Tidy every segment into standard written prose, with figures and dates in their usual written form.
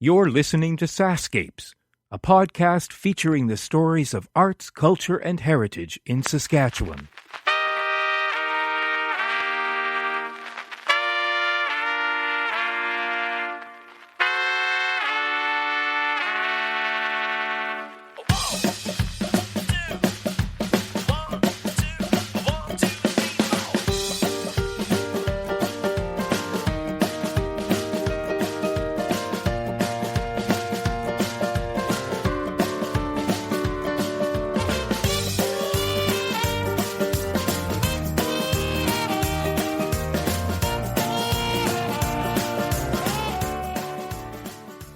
You're listening to SaskScapes, a podcast featuring the stories of arts, culture, and heritage in Saskatchewan.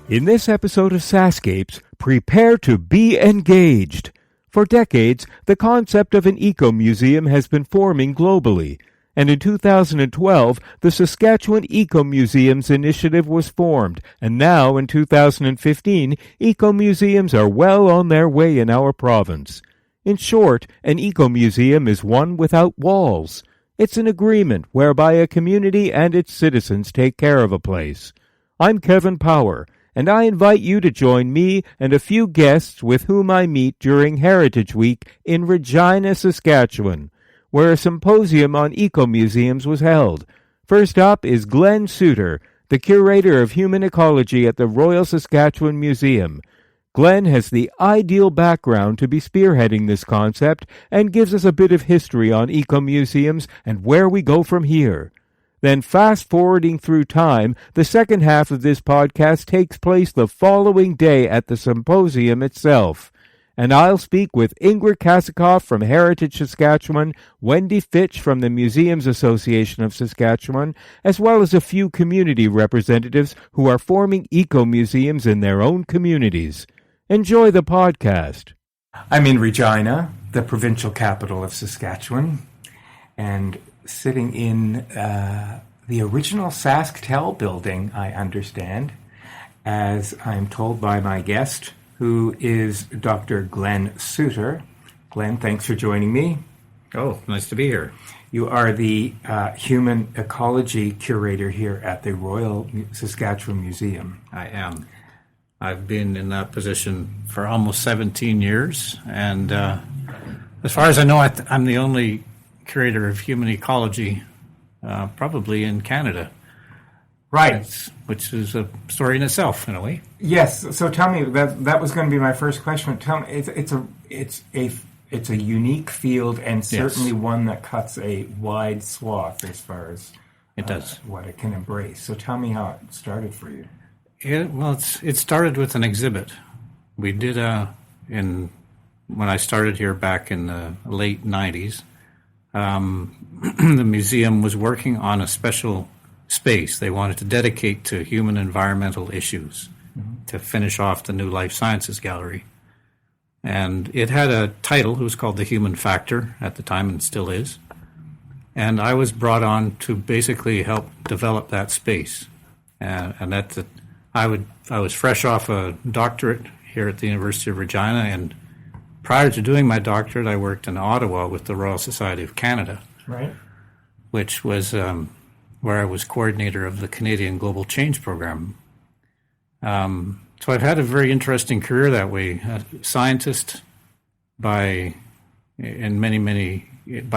In this episode of SaskScapes, prepare to be engaged. For decades, the concept of an ecomuseum has been forming globally, and in 2012, the Saskatchewan Ecomuseums Initiative was formed, and now in 2015, ecomuseums are well on their way in our province. In short, an ecomuseum is one without walls. It's an agreement whereby a community and its citizens take care of a place. I'm Kevin Power, and I invite you to join me and a few guests with whom I meet during Heritage Week in Regina, Saskatchewan, where a symposium on ecomuseums was held. First up is Glen Sutter, the curator of Human Ecology at the Royal Saskatchewan Museum. Glen has the ideal background to be spearheading this concept and gives us a bit of history on ecomuseums and where we go from here. Then fast-forwarding through time, the second half of this podcast takes place the following day at the symposium itself. And I'll speak with Ingrid Kasikoff from Heritage Saskatchewan, Wendy Fitch from the Museums Association of Saskatchewan, as well as a few community representatives who are forming ecomuseums in their own communities. Enjoy the podcast. I'm in Regina, the provincial capital of Saskatchewan, and sitting in the original SaskTel building, I understand, as I'm told by my guest, who is Dr. Glen Sutter. Glen, thanks for joining me. Oh, nice to be here. You are the Human Ecology curator here at the Royal Saskatchewan Museum. I am. I've been in that position for almost 17 years, and as far as I know, I'm the only curator of human ecology, probably in Canada. Right. Which is a story in itself, in a way. Yes. So tell me, that was going to be my first question. Tell me, it's a unique field, and certainly yes, one that cuts a wide swath as far as it does what it can embrace. So tell me how it started for you. It started with an exhibit. We did when I started here back in the late 90s. The museum was working on a special space they wanted to dedicate to human environmental issues, to finish off the new life sciences gallery. And it had a title. It was called The Human Factor at the time, and still is. And I was brought on to basically help develop that space. And I was fresh off a doctorate here at the University of Regina, and prior to doing my doctorate, I worked in Ottawa with the Royal Society of Canada, right, which was where I was coordinator of the Canadian Global Change Program. So I've had a very interesting career that way. A scientist by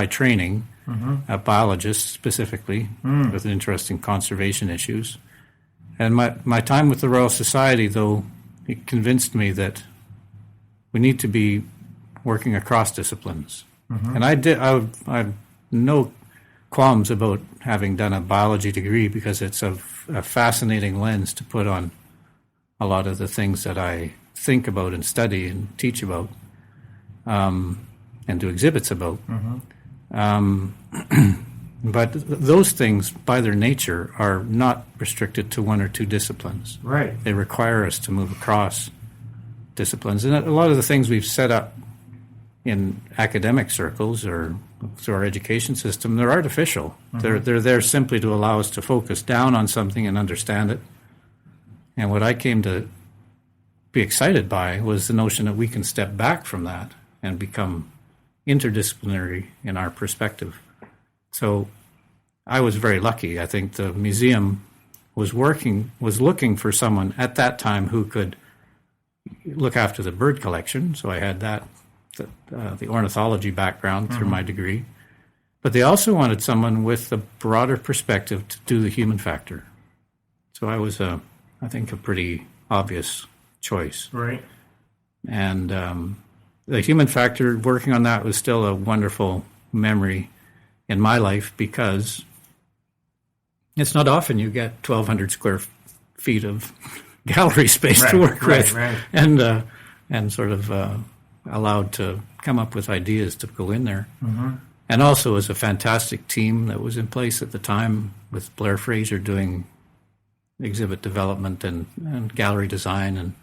training, a biologist specifically, with an interest in conservation issues. And my time with the Royal Society, though, it convinced me that we need to be working across disciplines. And I have no qualms about having done a biology degree, because it's a fascinating lens to put on a lot of the things that I think about and study and teach about, and do exhibits about. But those things, by their nature, are not restricted to one or two disciplines. Right. They require us to move across disciplines. And a lot of the things we've set up in academic circles or through our education system, they're artificial. They're there simply to allow us to focus down on something and understand it. And what I came to be excited by was the notion that we can step back from that and become interdisciplinary in our perspective. So I was very lucky. I think the museum was looking for someone at that time who could look after the bird collection. So I had the ornithology background through my degree. But they also wanted someone with a broader perspective to do the human factor. So I was, I think, a pretty obvious choice. Right. And the human factor, working on that was still a wonderful memory in my life, because it's not often you get 1,200 square feet of gallery space to work with, and sort of allowed to come up with ideas to go in there. Mm-hmm. And also, it was a fantastic team that was in place at the time, with Blair Fraser doing exhibit development and gallery design, and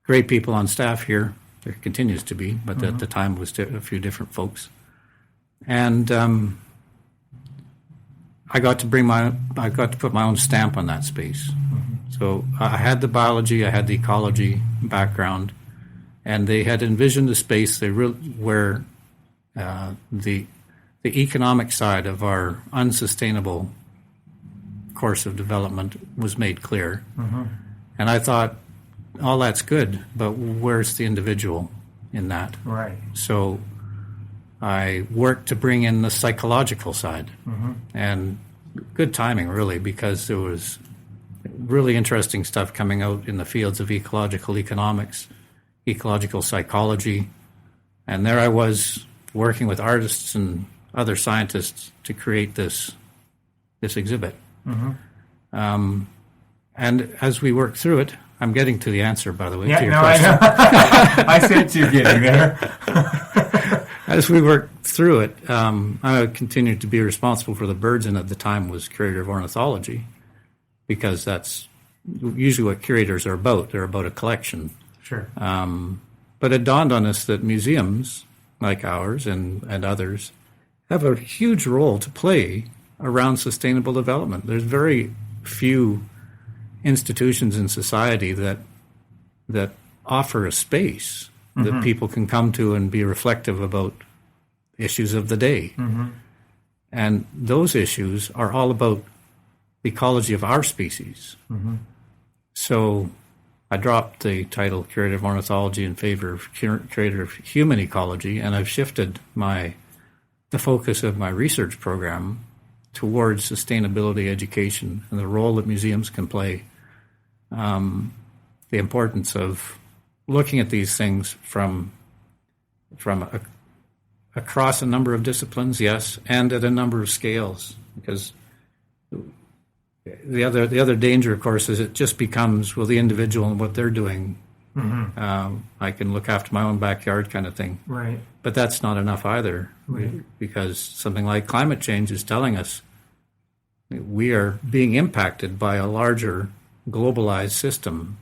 great people on staff here. There continues to be, but at the time was a few different folks. And I got to put my own stamp on that space. Mm-hmm. So I had the biology, I had the ecology background, and they had envisioned a space where the economic side of our unsustainable course of development was made clear. Mm-hmm. And I thought, all that's good, but where's the individual in that? Right. So I worked to bring in the psychological side. Mm-hmm. And good timing, really, because there was really interesting stuff coming out in the fields of ecological economics, ecological psychology. And there I was working with artists and other scientists to create this exhibit. Mm-hmm. And as we worked through it, I'm getting to the answer, by the way, to your question. I know. I said you're getting there. As we worked through it, I continued to be responsible for the birds, and at the time was curator of ornithology, because that's usually what curators are about. They're about a collection. Sure. But it dawned on us that museums, like ours and others, have a huge role to play around sustainable development. There's very few institutions in society that offer a space that people can come to and be reflective about issues of the day. Mm-hmm. And those issues are all about the ecology of our species. Mm-hmm. So I dropped the title Curator of Ornithology in favor of Curator of Human Ecology, and I've shifted the focus of my research program towards sustainability education and the role that museums can play. The importance of looking at these things from across a number of disciplines, yes, and at a number of scales. Because the other danger, of course, is it just becomes, well, the individual and what they're doing. Mm-hmm. I can look after my own backyard kind of thing. Right. But that's not enough either, right. Because something like climate change is telling us we are being impacted by a larger globalized system,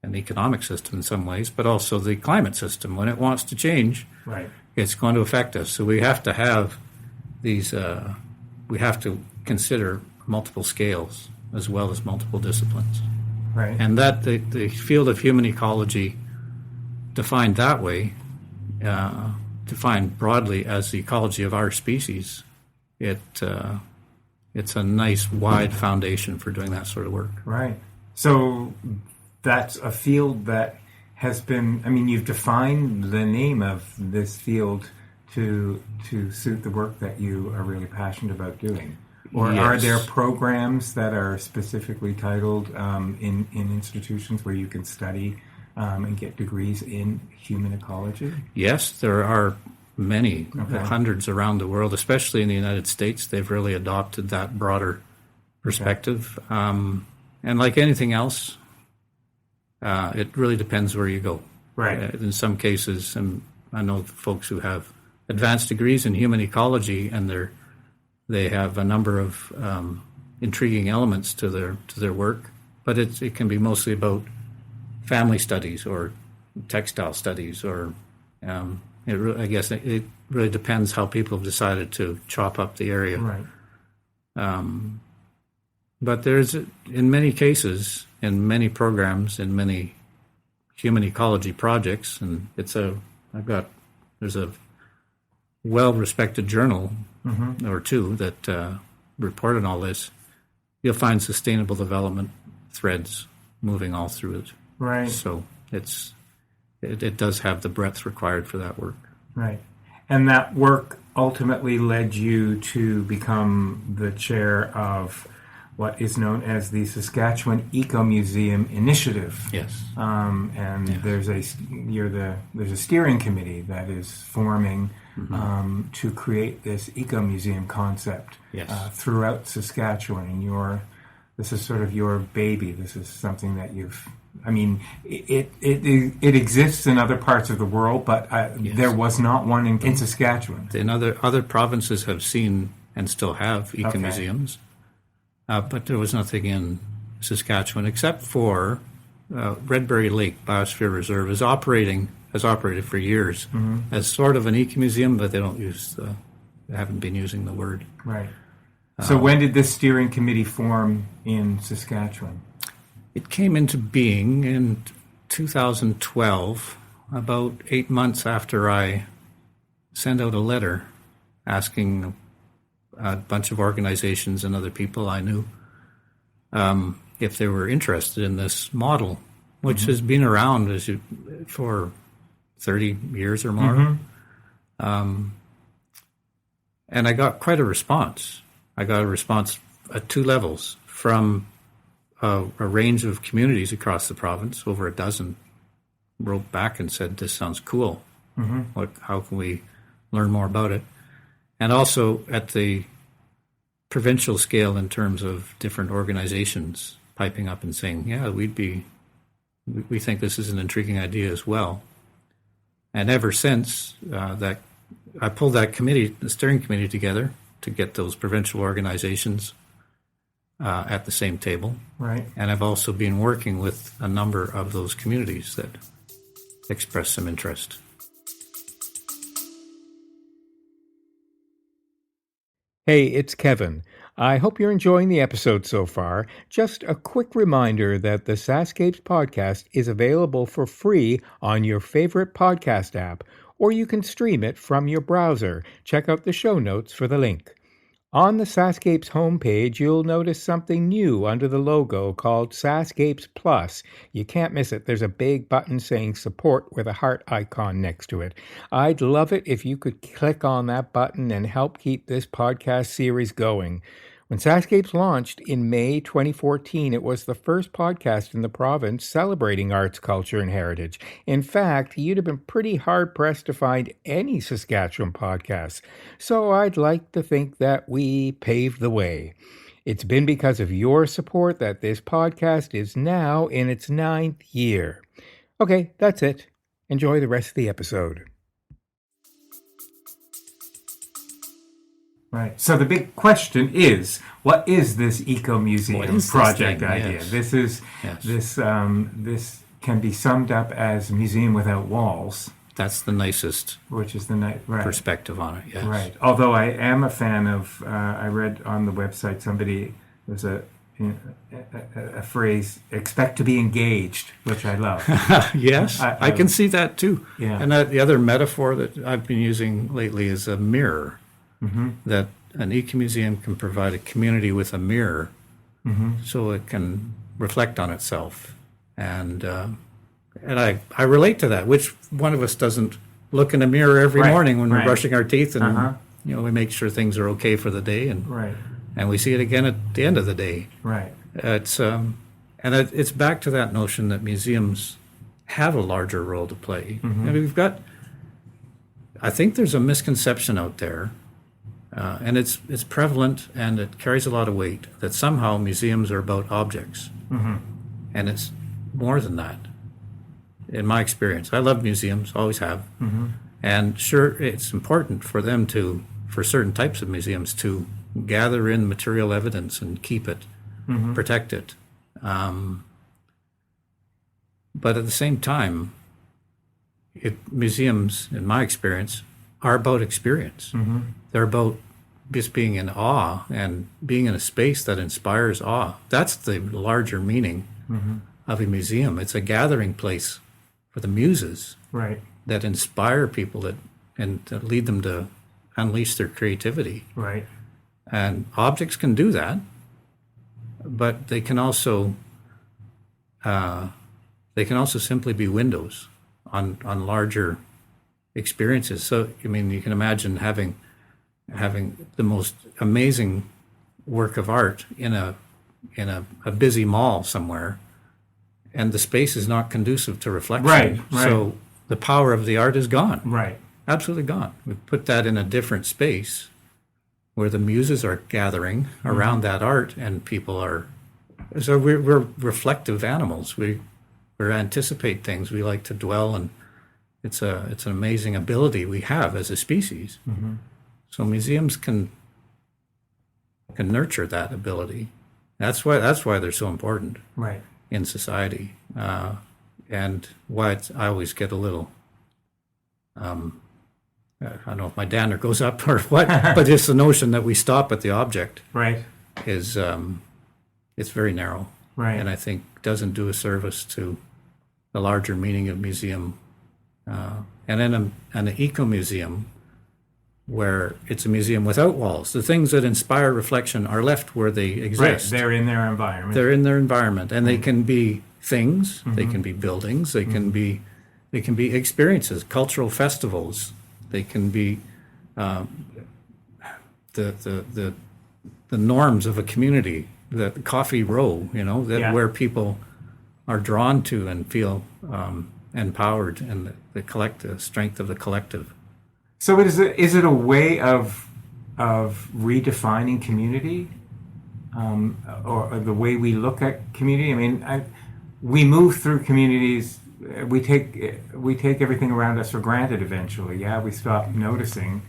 an economic system in some ways, but also the climate system. When it wants to change, right, it's going to affect us. So we have to have these, we have to consider multiple scales as well as multiple disciplines. Right. And that the field of human ecology, defined that way, defined broadly as the ecology of our species, it's a nice wide foundation for doing that sort of work. Right. So that's a field that has been, I mean, you've defined the name of this field to suit the work that you are really passionate about doing. Or yes. Are there programs that are specifically titled in institutions where you can study and get degrees in human ecology? Yes, there are many, hundreds around the world, especially in the United States. They've really adopted that broader perspective. Okay. And like anything else, it really depends where you go. Right. In some cases, and I know folks who have advanced degrees in human ecology, and they have a number of intriguing elements to their work, but it can be mostly about family studies or textile studies, or I guess it really depends how people have decided to chop up the area. Right. But there's, in many cases, in many programs, in many human ecology projects, and there's a well-respected journal or two that report on all this. you'll find sustainable development threads moving all through it. Right. So it does have the breadth required for that work. Right. And that work ultimately led you to become the chair of what is known as the Saskatchewan Ecomuseum Initiative. Yes. And Yes. there's a steering committee that is forming to create this ecomuseum concept Yes. throughout Saskatchewan. And this is sort of your baby. This is something that it exists in other parts of the world, but Yes. there was not one in Saskatchewan. And other provinces have seen and still have ecomuseums, but there was nothing in Saskatchewan except for Redberry Lake Biosphere Reserve has operated for years as sort of an ecomuseum, but they haven't been using the word. Right. So when did this steering committee form in Saskatchewan? It came into being in 2012, about 8 months after I sent out a letter asking a bunch of organizations and other people I knew if they were interested in this model, which has been around for 30 years or more. And I got quite a response. I got a response at two levels from a range of communities across the province. Over a dozen wrote back and said, "This sounds cool. How can we learn more about it?" And also at the provincial scale, in terms of different organizations piping up and saying, "Yeah, we think this is an intriguing idea as well." And ever since that, I pulled that committee, the steering committee, together to get those provincial organizations at the same table. Right. And I've also been working with a number of those communities that express some interest. Hey, it's Kevin. I hope you're enjoying the episode so far. Just a quick reminder that the SaskScapes podcast is available for free on your favorite podcast app, or you can stream it from your browser. Check out the show notes for the link. On the SaskScapes homepage, you'll notice something new under the logo called SaskScapes Plus. You can't miss it. There's a big button saying support with a heart icon next to it. I'd love it if you could click on that button and help keep this podcast series going. When SaskScapes launched in May 2014, it was the first podcast in the province celebrating arts, culture, and heritage. In fact, you'd have been pretty hard-pressed to find any Saskatchewan podcasts. So I'd like to think that we paved the way. It's been because of your support that this podcast is now in its 9th year. Okay, that's it. Enjoy the rest of the episode. Right. So the big question is, what is this ecomuseum project idea? Yes. This can be summed up as a museum without walls. That's the nicest Which is the perspective on it, yes. Right. Although I am a fan of, I read on the website there's a phrase, expect to be engaged, which I love. Yes, I can see that too. Yeah. And the other metaphor that I've been using lately is a mirror. That an ecomuseum can provide a community with a mirror so it can reflect on itself. And I relate to that. Which one of us doesn't look in a mirror every morning when we're brushing our teeth and we make sure things are okay for the day and we see it again at the end of the day. Right. It's it's back to that notion that museums have a larger role to play. And I think there's a misconception out there, and it's prevalent and it carries a lot of weight, that somehow museums are about objects. And it's more than that. In my experience, I love museums, always have. And sure, it's important for them for certain types of museums to gather in material evidence and keep it, protect it. But at the same time, museums, in my experience, are about experience. They're about just being in awe and being in a space that inspires awe. That's the larger meaning of a museum. It's a gathering place for the muses that inspire people and that lead them to unleash their creativity. Right. And objects can do that. but they can also simply be windows on larger experiences. So I mean, you can imagine having the most amazing work of art in a busy mall somewhere, and the space is not conducive to reflection. Right. So the power of the art is gone. Right. Absolutely gone. We put that in a different space where the muses are gathering around that art, and people are. So we're reflective animals. We anticipate things. We like to dwell, and it's an amazing ability we have as a species. So museums can nurture that ability. That's why they're so important. Right. In society, and why I always get a little. I don't know if my dander goes up or what, but it's the notion that we stop at the object. Right. Is it's very narrow. Right. And I think doesn't do a service to the larger meaning of museum. And in an ecomuseum, where it's a museum without walls, the things that inspire reflection are left where they exist. Right. They're in their environment. They're in their environment, and they can be things, they can be buildings, they can be experiences, cultural festivals, they can be the norms of a community, the coffee row, where people are drawn to and feel empowered, and the strength of the collective. So is it a way of redefining community, or the way we look at community? I mean, we move through communities. We take everything around us for granted. Eventually, we stop noticing.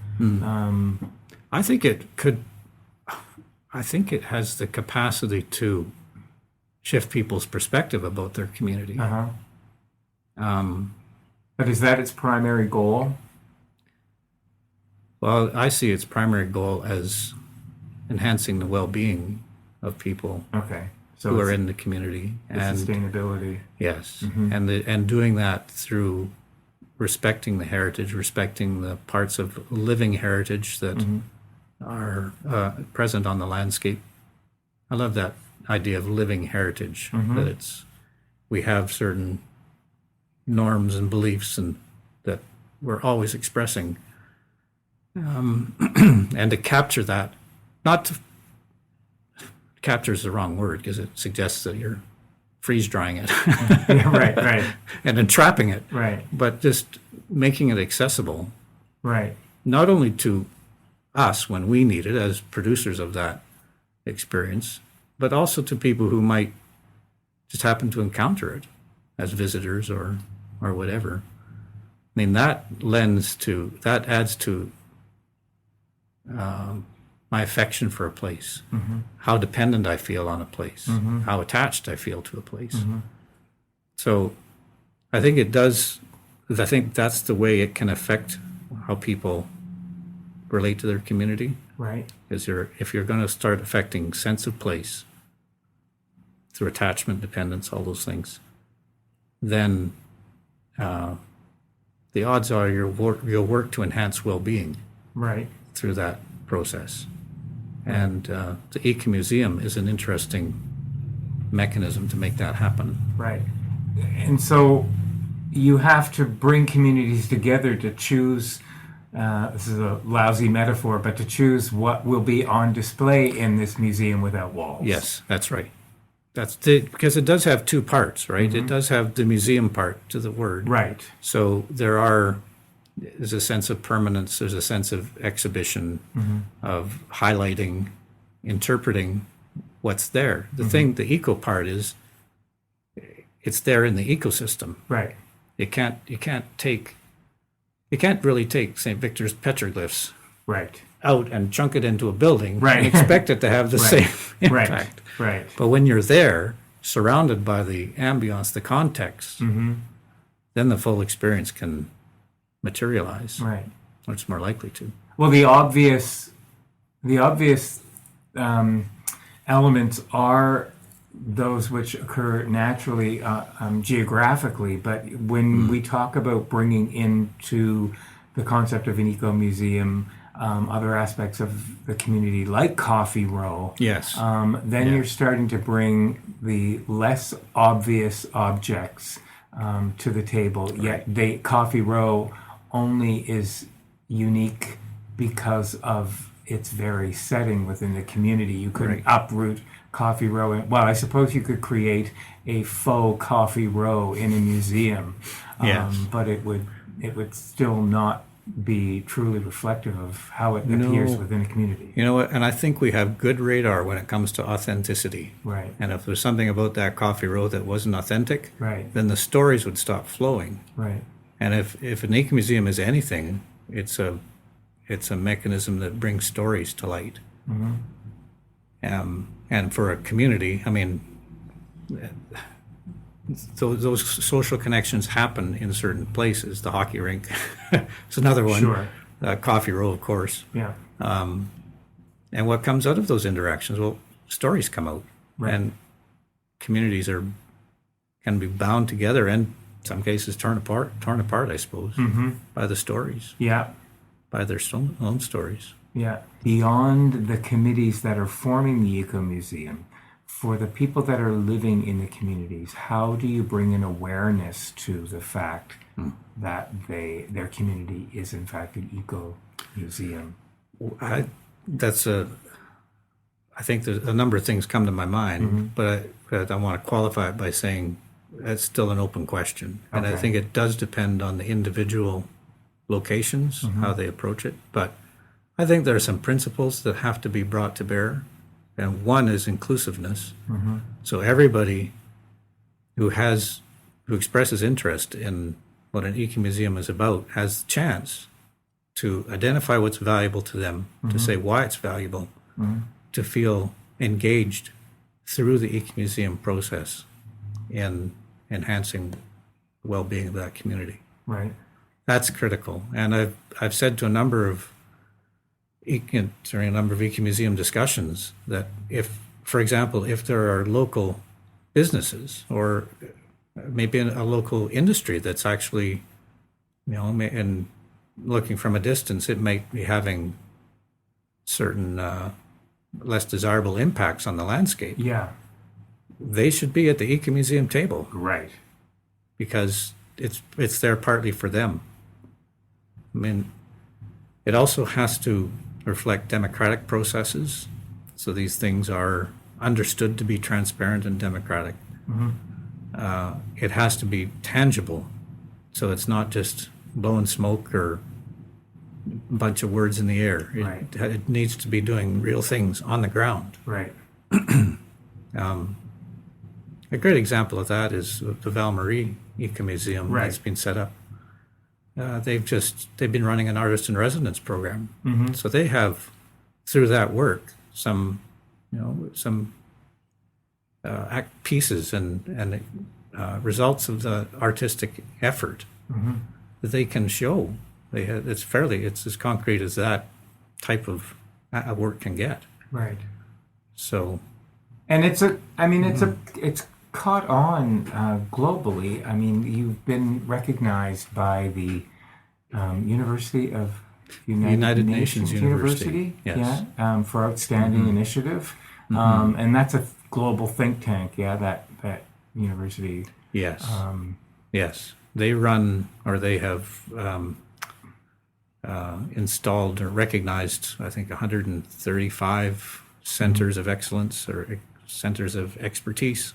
I think it could. I think it has the capacity to shift people's perspective about their community. But is that its primary goal? Well, I see its primary goal as enhancing the well-being of people who are in the community, and sustainability. Yes, and doing that through respecting the heritage, respecting the parts of living heritage that are present on the landscape. I love that idea of living heritage. That we have certain norms and beliefs, and that we're always expressing. And to capture that, capture is the wrong word because it suggests that you're freeze drying it. Right. And entrapping it. Right. But just making it accessible. Right. Not only to us when we need it as producers of that experience, but also to people who might just happen to encounter it as visitors or whatever. I mean, that adds to my affection for a place, how dependent I feel on a place, how attached I feel to a place. So I think it does. I think that's the way it can affect how people relate to their community. Right. If you're going to start affecting sense of place through attachment, dependence, all those things, then the odds are you'll work to enhance well-being. Right. Through that process. And the Ecomuseum is an interesting mechanism to make that happen. Right. And so you have to bring communities together to choose, this is a lousy metaphor, but to choose what will be on display in this museum without walls. Yes, that's right. Because it does have two parts, right? It does have the museum part to the word. Right. So there's a sense of permanence, there's a sense of exhibition, of highlighting, interpreting what's there. The eco part is, it's there in the ecosystem. Right. You can't really take St. Victor's petroglyphs out and chunk it into a building and expect it to have the same impact. Right. But when you're there, surrounded by the ambiance, the context, then the full experience can materialize. Right. Or it's more likely to. Well, the obvious elements are those which occur naturally, geographically. But when we talk about bringing into the concept of an ecomuseum other aspects of the community, like Coffee Row, Yes. then you're starting to bring the less obvious objects to the table. Yet Coffee Row only is unique because of its very setting within the community. You couldn't uproot Coffee Row. Well, I suppose you could create a faux Coffee Row in a museum, but it would still not be truly reflective of how it appears within a community. You know what? And I think we have good radar when it comes to authenticity. Right. And if there's something about that Coffee Row that wasn't authentic, Right. then the stories would stop flowing. Right. And if an ecomuseum is anything, it's a mechanism that brings stories to light. And for a community, I mean, those social connections happen in certain places. The hockey rink is another one. Sure. Coffee Row, of course. Yeah. And what comes out of those interactions? Well, stories come out, and communities can be bound together, and in some cases torn apart. I suppose, by the stories. Yeah. By their own stories. Yeah. Beyond the committees that are forming the Ecomuseum, for the people that are living in the communities, how do you bring an awareness to the fact that their community is in fact an eco-museum? I think there's a number of things come to my mind, but I want to qualify it by saying that's still an open question. And I think it does depend on the individual locations, how they approach it. But I think there are some principles that have to be brought to bear. And one is inclusiveness. So everybody who expresses interest in what an ecomuseum is about has the chance to identify what's valuable to them, to say why it's valuable, to feel engaged through the ecomuseum process in enhancing the well-being of that community. Right. That's critical. And I've said to a number of during a number of ecomuseum discussions that if, for example, if there are local businesses or maybe a local industry that's actually, and looking from a distance, it might be having certain less desirable impacts on the landscape. Yeah. They should be at the ecomuseum table. Right. Because it's there partly for them. I mean, it also has to reflect democratic processes. So these things are understood to be transparent and democratic. It has to be tangible. So it's not just blowing smoke or a bunch of words in the air. It needs to be doing real things on the ground. Right. A great example of that is the Val Marie Ecomuseum that's been set up. They've been running an artist in residence program, so they have through that work some pieces and results of the artistic effort that they can show. It's as concrete as that type of work can get. Right. So, and it's caught on globally. I mean, you've been recognized by the University of United Nations University, yes. For outstanding initiative, and that's a global think tank. Yeah, that university. Yes, yes, they run or they have installed or recognized, I think, 135 centers of excellence or centers of expertise.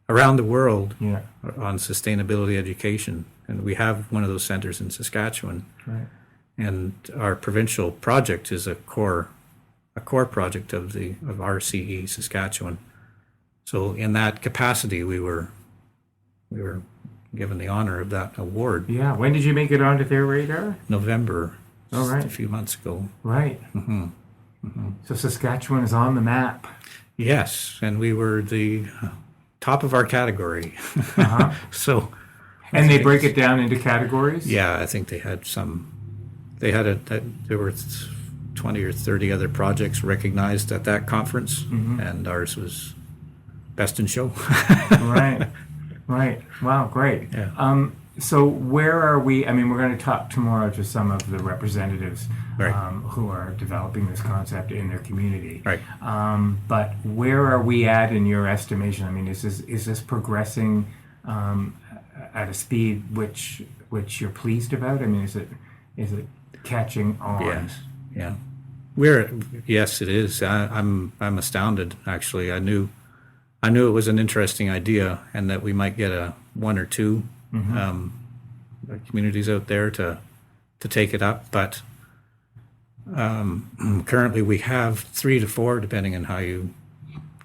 Around the world on sustainability education. And we have one of those centers in Saskatchewan. Right. And our provincial project is a core project of RCE Saskatchewan. So in that capacity, we were given the honor of that award. Yeah. When did you make it onto their radar? November. A few months ago. Right. So Saskatchewan is on the map. Yes, and we were the top of our category. So, and they break it down into categories. Yeah, I think they had some. There were 20 or 30 other projects recognized at that conference, and ours was best in show. Right. Wow, great. Yeah. So where are we? I mean, we're going to talk tomorrow to some of the representatives Right. who are developing this concept in their community. Right. But where are we at in your estimation? I mean, is this progressing at a speed which you're pleased about? I mean, is it catching on? Yes. Yeah. Yes, it is. I'm astounded. Actually, I knew it was an interesting idea, and that we might get one or two communities out there to take it up. But currently, we have 3 to 4, depending on how you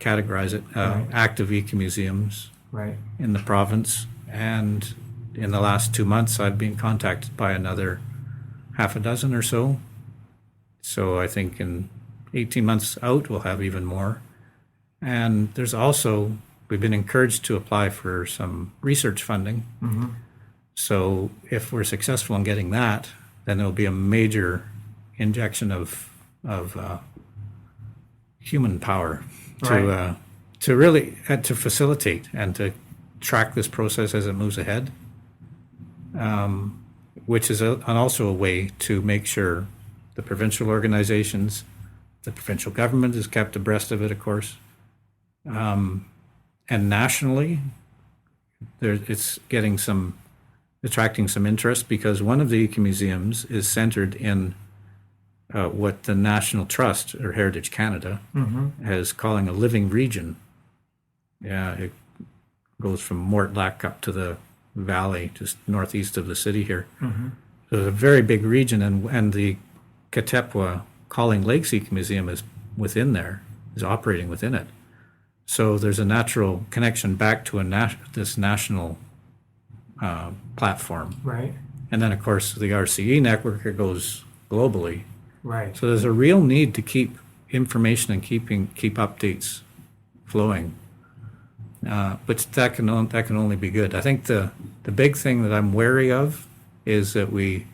categorize it, Right. active ecomuseums Right. in the province. And in the last 2 months, I've been contacted by another half a dozen or so. So I think in 18 months out, we'll have even more. And there's also, we've been encouraged to apply for some research funding. So if we're successful in getting that, then there'll be a major injection of human power Right. to really to facilitate and to track this process as it moves ahead, which is also a way to make sure the provincial organizations, the provincial government is kept abreast of it, of course, and nationally, it's attracting some interest, because one of the ecomuseums is centered in what the National Trust, or Heritage Canada, is calling a living region. Yeah, it goes from Mortlach up to the valley, just northeast of the city here. So it's a very big region, and the Katepwa Calling Lakes Ecomuseum is within there, is operating within it. So there's a natural connection back to this national platform. Right. And then, of course, the RCE network, it goes globally. Right. So there's a real need to keep information and keep updates flowing. But that can only be good. I think the big thing that I'm wary of is that we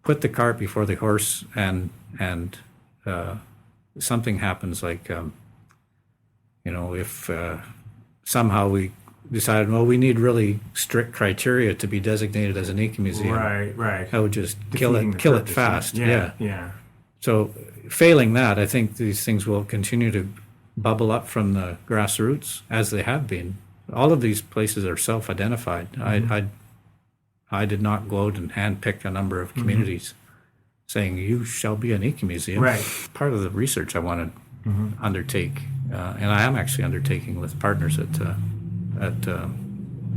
put the cart before the horse, and something happens, like if somehow we decided, well, we need really strict criteria to be designated as an ecomuseum. Right. Right. I would just Defeating the kill it purpose. fast. Yeah. Yeah. So failing that, I think these things will continue to bubble up from the grassroots, as they have been. All of these places are self-identified. I did not go out and handpick a number of communities saying, you shall be an ecomuseum. Right. Part of the research I want to undertake, and I am actually undertaking with partners at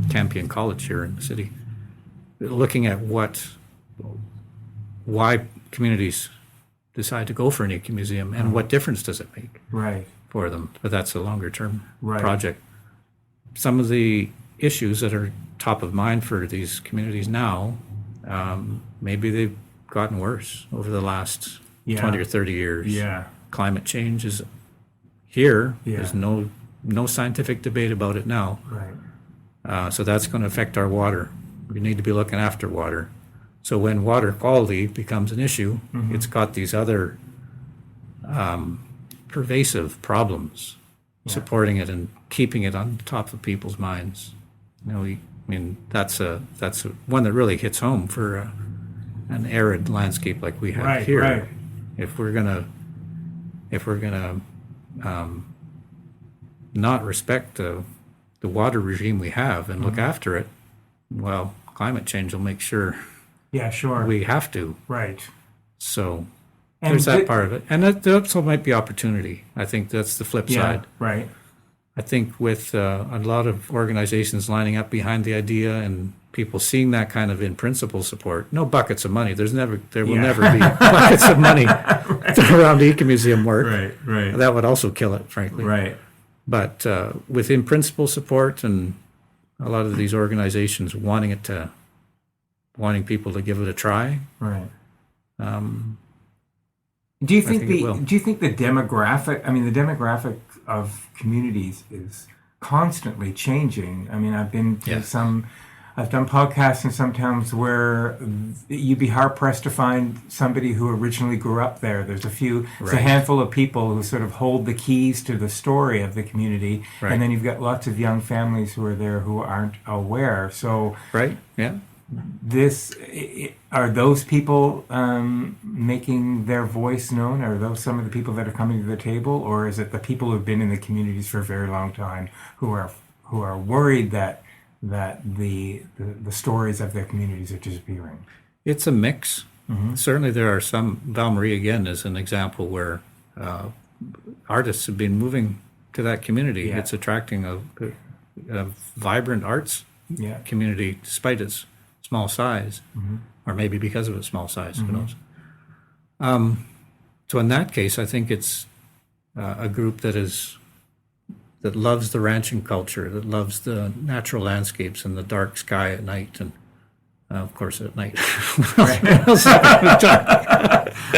Campion College here in the city, looking at why communities decide to go for an ecomuseum, and what difference does it make Right. for them. But that's a longer term Right. project. Some of the issues that are top of mind for these communities now, maybe they've gotten worse over the last 20 or 30 years. Yeah. Climate change is here. Yeah. There's no scientific debate about it now. Right. So that's going to affect our water. We need to be looking after water. So when water quality becomes an issue, it's got these other pervasive problems supporting it and keeping it on top of people's minds. That's one that really hits home for an arid landscape like we have Right. here. Right. If we're gonna not respect the water regime we have and look after it, well, climate change will make sure Yeah. Sure. we have to. Right. So And there's that the- part of it. And that also might be opportunity. I think that's the flip Yeah. side. Right. I think with a lot of organizations lining up behind the idea and people seeing that kind of in principle support, no buckets of money. There will Yeah. never be buckets of money around ecomuseum work. Right. Right. That would also kill it, frankly. Right. But with in principle support and a lot of these organizations wanting people to give it a try, Right. um, Do you think think it will. the demographic? I mean, the demographic of communities is constantly changing. I mean, I've been to I've done podcasts in some towns where you'd be hard pressed to find somebody who originally grew up there. There's a handful of people who sort of hold the keys to the story of the community, Right. and then you've got lots of young families who are there who aren't aware. So right? Yeah. are those people making their voice known? Are those some of the people that are coming to the table, or is it the people who've been in the communities for a very long time who are worried that the stories of their communities are disappearing? It's a mix. Certainly, there are some. Val Marie again is an example where artists have been moving to that community. Yeah. It's attracting a vibrant arts community, despite its small size, or maybe because of its small size. Who knows? So in that case, I think it's a group that loves the ranching culture, that loves the natural landscapes and the dark sky at night, and of course at night.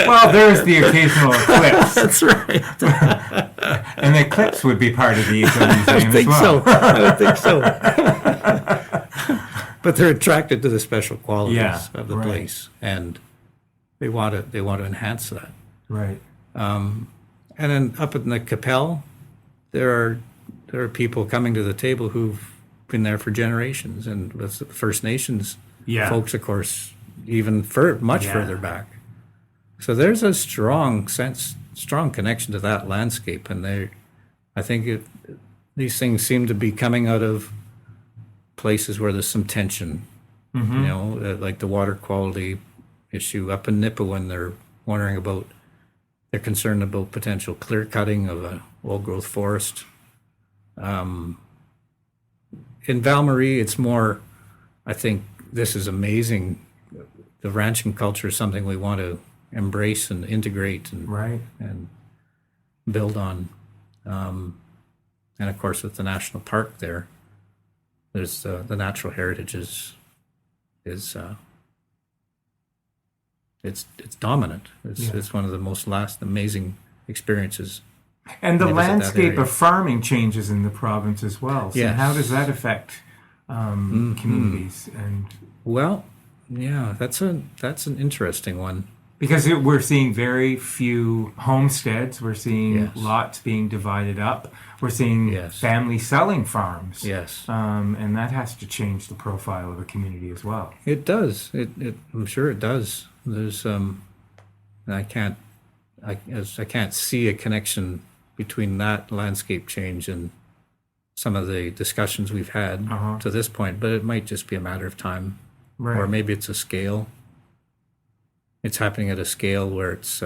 Well, there's the occasional eclipse. That's right. And the eclipse would be part of the Ecomuseum as well. I don't think so. But they're attracted to the special qualities of the place, and they want to enhance that. Right. And then up in the Capel, there are people coming to the table who've been there for generations, and with the First Nations folks, of course, even much further back. So there's a strong connection to that landscape, and I think these things seem to be coming out of places where there's some tension. You know, like the water quality issue up in Nipawin. They're concerned about potential clear cutting of an old growth forest. In Val Marie, it's more, I think this is amazing. The ranching culture is something we want to embrace and integrate and build on. And of course, with the national park there's the natural heritage is it's dominant. It's one of the most amazing experiences. And the landscape of farming changes in the province as well. So how does that affect communities? And well, yeah, that's an interesting one. Because we're seeing very few homesteads, we're seeing lots being divided up, we're seeing families selling farms. Yes, and that has to change the profile of a community as well. It does. I'm sure it does. There's I can't see a connection between that landscape change and some of the discussions we've had to this point, but it might just be a matter of time, or maybe it's a scale. It's happening at a scale where it's,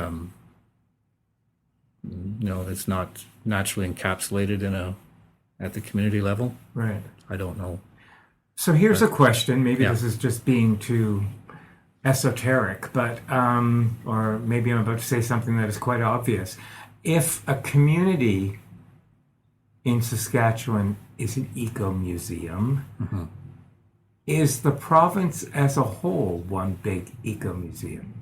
it's not naturally encapsulated at the community level. Right. I don't know. So here's a question. Maybe this is just being too esoteric, but or maybe I'm about to say something that is quite obvious. If a community in Saskatchewan is an ecomuseum, is the province as a whole one big ecomuseum?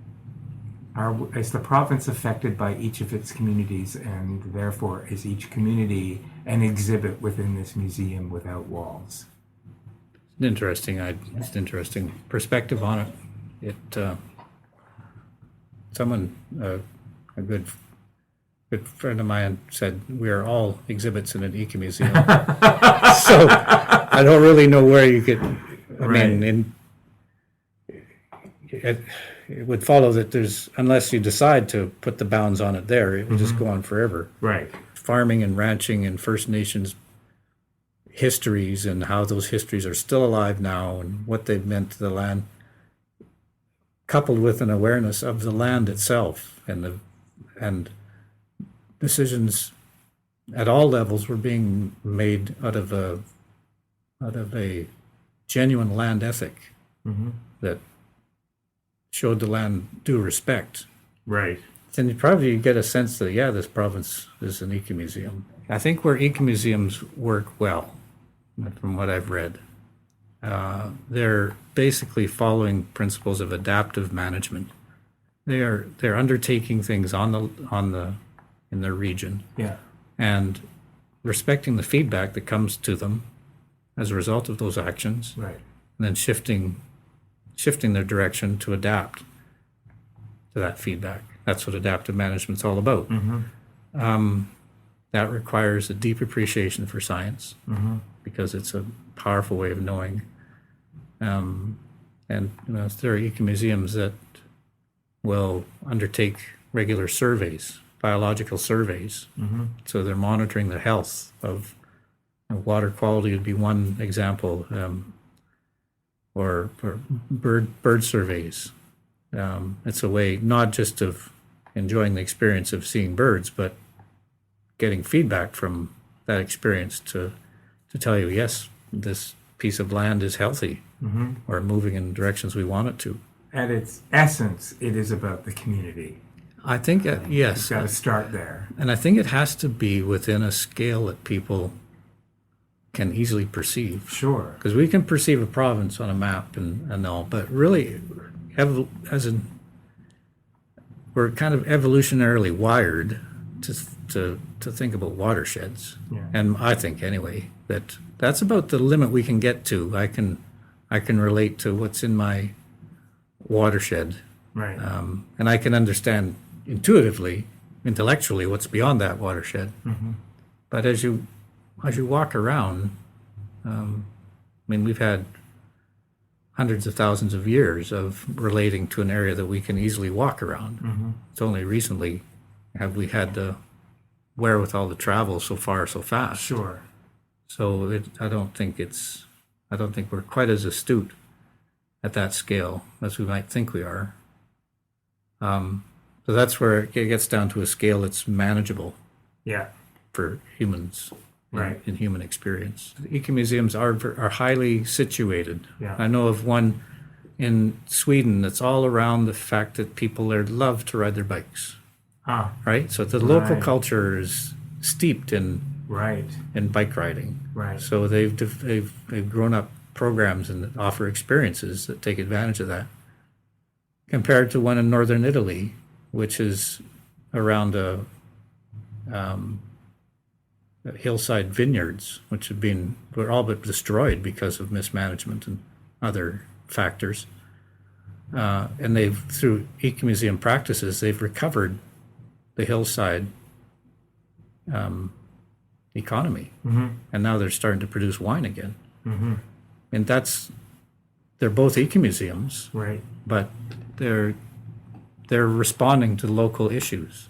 Is the province affected by each of its communities, and therefore is each community an exhibit within this museum without walls? It's an interesting perspective on it. Someone, a good friend of mine, said we are all exhibits in an ecomuseum. So I don't really know where you could. I mean, it would follow that unless you decide to put the bounds on it there, it would just go on forever. Right. Farming and ranching and First Nations histories and how those histories are still alive now and what they've meant to the land, coupled with an awareness of the land itself, and decisions at all levels were being made out of a genuine land ethic that showed the land due respect. Right. Then you probably get a sense that, this province is an ecomuseum. I think where ecomuseums work well, from what I've read, they're basically following principles of adaptive management. They're undertaking things in their region, and respecting the feedback that comes to them as a result of those actions, right, and then shifting their direction to adapt to that feedback. That's what adaptive management's all about. That requires a deep appreciation for science, because it's a powerful way of knowing, and And there are ecomuseums that will undertake regular surveys, biological surveys. So they're monitoring the health of water quality would be one example, or bird surveys. It's a way not just of enjoying the experience of seeing birds, but getting feedback from that experience to tell you, yes, this piece of land is healthy or moving in directions we want it to. At its essence, it is about the community. I think, yes. You've got to start there. And I think it has to be within a scale that people can easily perceive. Sure. Because we can perceive a province on a map and all, but really, we're kind of evolutionarily wired to think about watersheds. Yeah. And I think anyway that's about the limit we can get to. I can relate to what's in my watershed, Right. and I can understand intuitively, intellectually, what's beyond that watershed. But as you walk around, we've had hundreds of thousands of years of relating to an area that we can easily walk around. It's only recently have we had the wherewithal to travel so far so fast. Sure. So I don't think we're quite as astute at that scale as we might think we are. So that's where it gets down to a scale that's manageable Yeah. for humans. Right. In human experience. The ecomuseums are highly situated. Yeah. I know of one in Sweden that's all around the fact that people there love to ride their bikes, right? So the local Right. culture is steeped in Right. bike riding. Right. So they've grown up programs and offer experiences that take advantage of that. Compared to one in northern Italy, which is around hillside vineyards, which were all but destroyed because of mismanagement and other factors. And through ecomuseum practices, they've recovered the hillside economy. And now they're starting to produce wine again. And they're both ecomuseums, Right. but they're responding to local issues.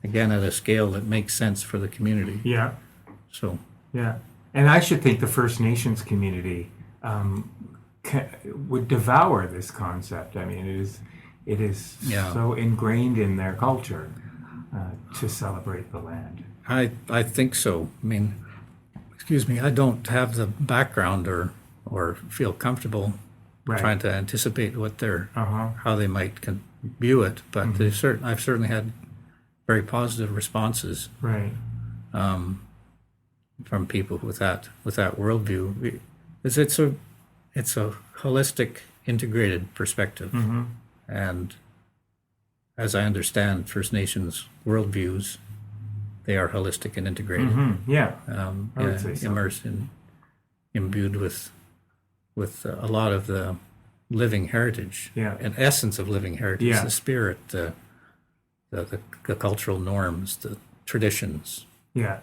Again, at a scale that makes sense for the community. Yeah. So, Yeah. And I should think the First Nations community would devour this concept. I mean, it is Yeah. so ingrained in their culture to celebrate the land. I think so. I mean, excuse me, I don't have the background or feel comfortable Right. trying to anticipate what how they might view it, but I've certainly had very positive responses Right. from people with that worldview. It's a holistic, integrated perspective, and as I understand First Nations worldviews, they are holistic and integrated. Yeah. I would say so. Immersed and imbued with a lot of the living heritage, Yeah. an essence of living heritage, Yeah. the spirit, the cultural norms, the traditions. Yeah.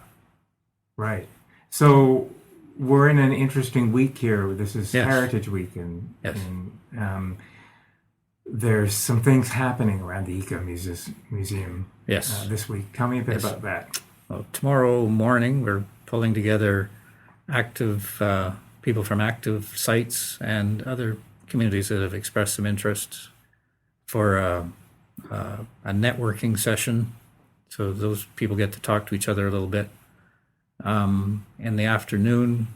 Right. So we're in an interesting week here. This is Yes. Heritage Week, and Yes. there's some things happening around the Ecomuseum Yes. this week. Tell me a bit Yes. about that. Well, tomorrow morning, we're pulling together active people from active sites and other communities that have expressed some interest for a networking session. So those people get to talk to each other a little bit. In the afternoon,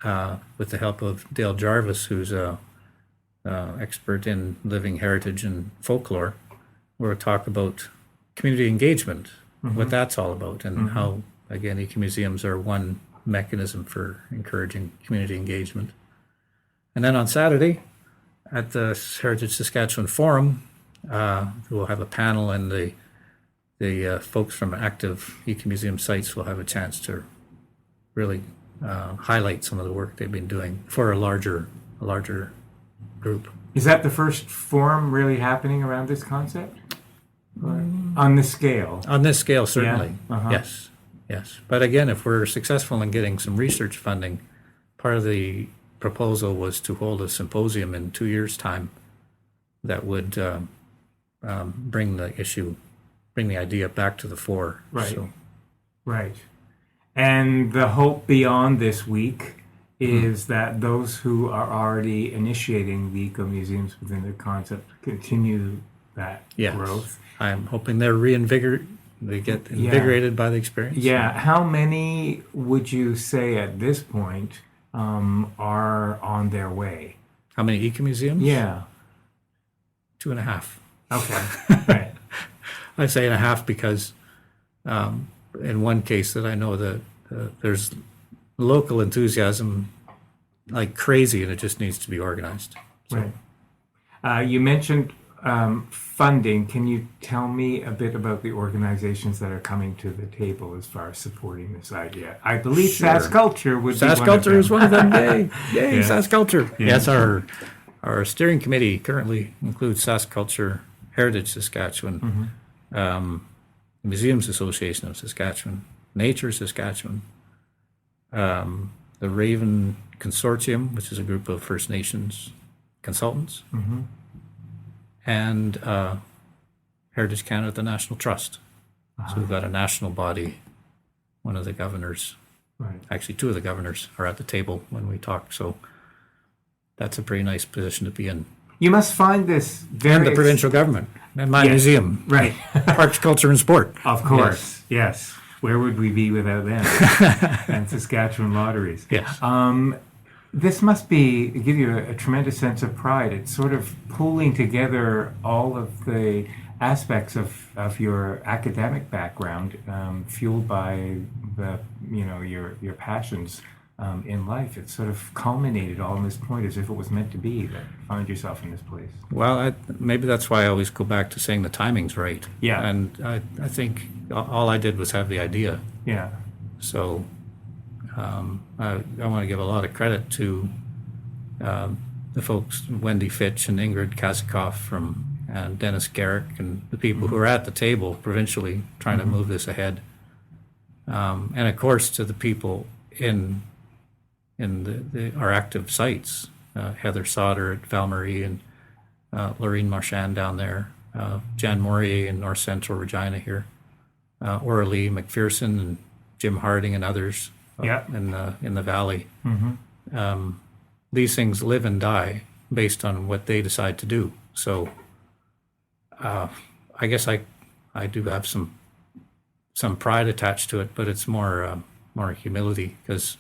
with the help of Dale Jarvis, who's a expert in living heritage and folklore, we'll talk about community engagement, what that's all about, and how, again, ecomuseums are one mechanism for encouraging community engagement. And then on Saturday, at the Heritage Saskatchewan Forum, we'll have a panel, and the folks from active ecomuseum sites will have a chance to really highlight some of the work they've been doing for a larger group. Is that the first forum really happening around this concept? On this scale? On this scale, certainly. Yeah. Yes. But again, if we're successful in getting some research funding, part of the proposal was to hold a symposium in 2 years' time that would bring the idea back to the fore. Right. So, Right. And the hope beyond this week is that those who are already initiating the eco-museums within the concept continue that yes, growth. I'm hoping they get invigorated by the experience. Yeah. How many would you say at this point are on their way? How many ecomuseums? Yeah. 2.5. Okay. Right. I say 1.5 because in one case that I know that there's local enthusiasm like crazy, and it just needs to be organized. So. Right. You mentioned funding. Can you tell me a bit about the organizations that are coming to the table as far as supporting this idea? I believe Sure. SaskCulture would be one of them. SaskCulture is one of them. Yay! Yay! Yeah. SaskCulture. Yeah. Yes, our steering committee currently includes SaskCulture, Heritage Saskatchewan, Museums Association of Saskatchewan, Nature Saskatchewan, the Raven Consortium, which is a group of First Nations consultants, and Heritage Canada, the National Trust. So we've got a national body. One of the governors, Right. actually 2 of the governors are at the table when we talk. So that's a pretty nice position to be in. You must find this very And the provincial government, and my Yes. museum, Right. Parks, Culture, and Sport. Of course. Yes. Where would we be without them? And Saskatchewan lotteries. Yes. This must give you a tremendous sense of pride. It's sort of pulling together all of the aspects of your academic background, fueled by your passions in life. It's sort of culminated all in this point as if it was meant to be that you find yourself in this place. Well, maybe that's why I always go back to saying the timing's right. Yeah. And I think all I did was have the idea. Yeah. So I want to give a lot of credit to the folks, Wendy Fitch and Ingrid Kazikoff and Dennis Garrick, and the people who are at the table provincially trying to move this ahead. And of course, to the people in our active sites, Heather Sauter at Valmarie and Lorraine Marchand down there, Jan Morier in North Central Regina here, Aurelie McPherson and Jim Harding and others in the valley. These things live and die based on what they decide to do. So I guess I do have some pride attached to it, but it's more humility, because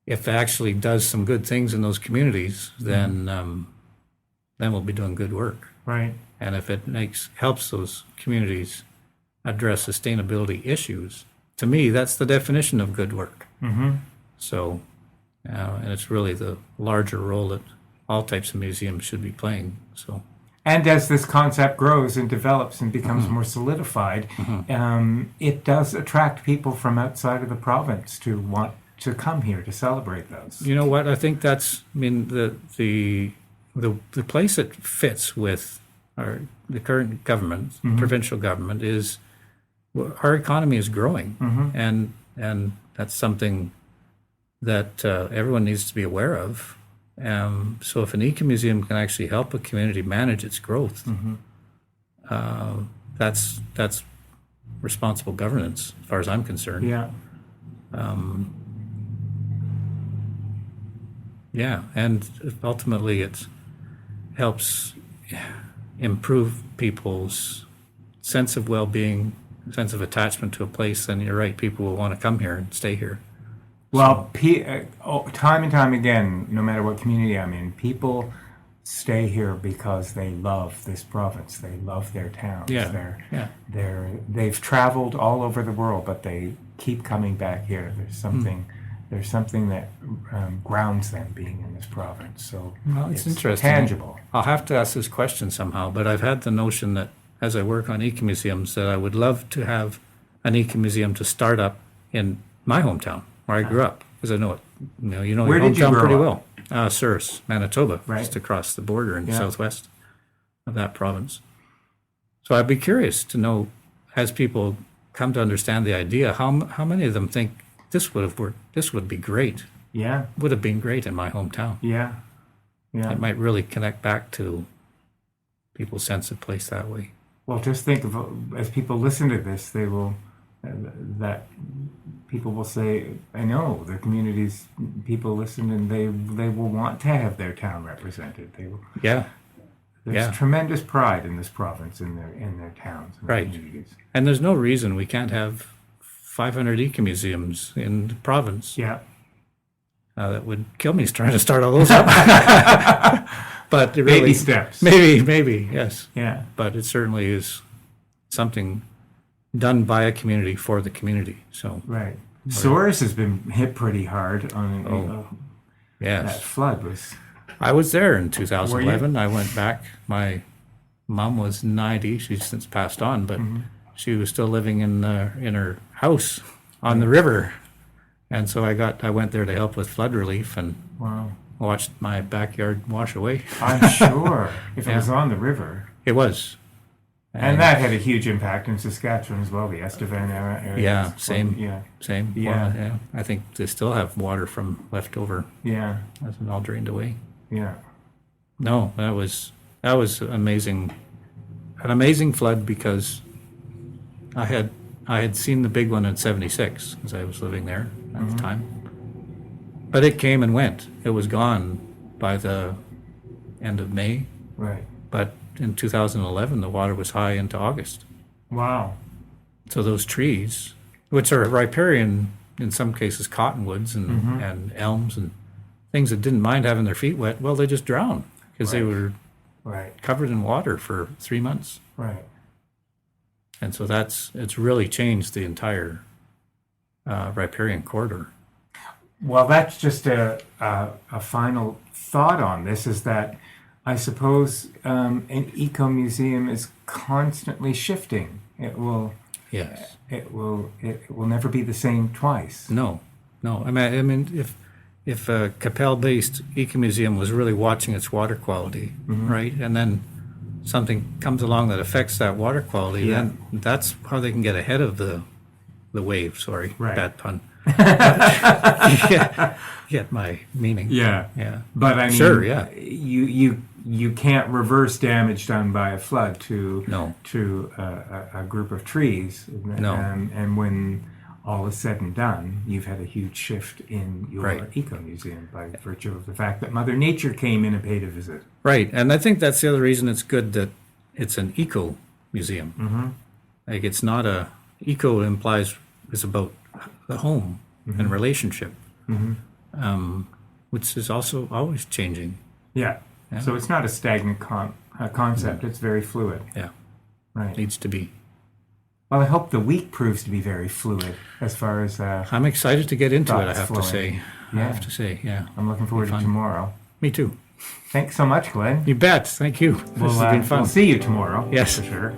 if it actually does some good things in those communities, then we'll be doing good work. Right. And if it helps those communities address sustainability issues, to me, that's the definition of good work. So, and it's really the larger role that all types of museums should be playing. So. And as this concept grows and develops and becomes more solidified, it does attract people from outside of the province to want to come here to celebrate those. You know what? I think that's, the place it fits with the current government, provincial government, is our economy is growing, and that's something that everyone needs to be aware of. So if an ecomuseum can actually help a community manage its growth, that's responsible governance, as far as I'm concerned. Yeah. Yeah, and ultimately it helps improve people's sense of well-being, sense of attachment to a place. And you're right, people will want to come here and stay here. Well, time and time again, no matter what community I'm in, people stay here because they love this province. They love their towns. They've traveled all over the world, but they keep coming back here. There's something that grounds them being in this province. So it's interesting. Tangible. I'll have to ask this question somehow, but I've had the notion that as I work on ecomuseums, that I would love to have an ecomuseum to start up in my hometown, where I grew up, because I know it. You know Where your did you hometown grow pretty up? well. Souris, Manitoba, Right. just across the border in southwest of that province. So I'd be curious to know, as people come to understand the idea, how many of them think this would have worked, this would be great Yeah. would have been great in my hometown. Yeah. Yeah. It might really connect back to people's sense of place that way. Well, just think of, as people listen to this, they will, that people will say, I know the communities, people listen and they will want to have their town represented. They will. Yeah. There's tremendous pride in this province, in their towns and Right. communities. And there's no reason we can't have 500 ecomuseums in the province. Yeah. That would kill me trying to start all those up. But it really, Baby steps. Maybe, yes. Yeah. But it certainly is something done by a community for the community. So Right. Soares has been hit pretty hard on that yes, flood was. I was there in 2011. I went back. My mom was 90. She's since passed on, but she was still living in her house on the river, and so I went there to help with flood relief and Wow. watched my backyard wash away. I'm sure if it Yeah. was on the river. It was. And that had a huge impact in Saskatchewan as well, the Estevan area. Yeah, same. Yeah. Same. Yeah. Well, yeah. I think they still have water from left over. Yeah. Hasn't all drained away. Yeah. No, that was amazing. An amazing flood because I had seen the big one in '76 because I was living there at the time. But it came and went. It was gone by the end of May. Right. But in 2011, the water was high into August. Wow. So those trees, which are riparian, in some cases cottonwoods and elms and things that didn't mind having their feet wet, well, they just drowned because they were Right. covered in water for 3 months. Right. And so it's really changed the entire riparian corridor. Well, that's just a final thought on this, is that I suppose an ecomuseum is constantly shifting. It will Yes. it will never be the same twice. No. I mean, if a Capel-based ecomuseum was really watching its water quality, right, and then something comes along that affects that water quality, then that's how they can get ahead of the wave. Sorry, Right. bad pun. Get my meaning. Yeah. Yeah. But I mean, Sure, yeah. you can't reverse damage done by a flood to No. a group of trees. No. And when all is said and done, you've had a huge shift in your Right. ecomuseum by virtue of the fact that Mother Nature came in and paid a visit. Right, and I think that's the other reason it's good that it's an eco museum. Mm-hmm. Like it's not eco implies it's about the home and relationship, which is also always changing. Yeah. Yeah. So it's not a stagnant concept. It's very fluid. Yeah, Right. needs to be. Well, I hope the week proves to be very fluid as far as I'm excited to get into it. I Thoughts have to flowing. say. I Yeah. have to say, yeah. I'm looking forward to fun. tomorrow. Me too. Thanks so much, Glenn. You bet. Thank you. This has been fun. We'll see you tomorrow. Yes. For sure.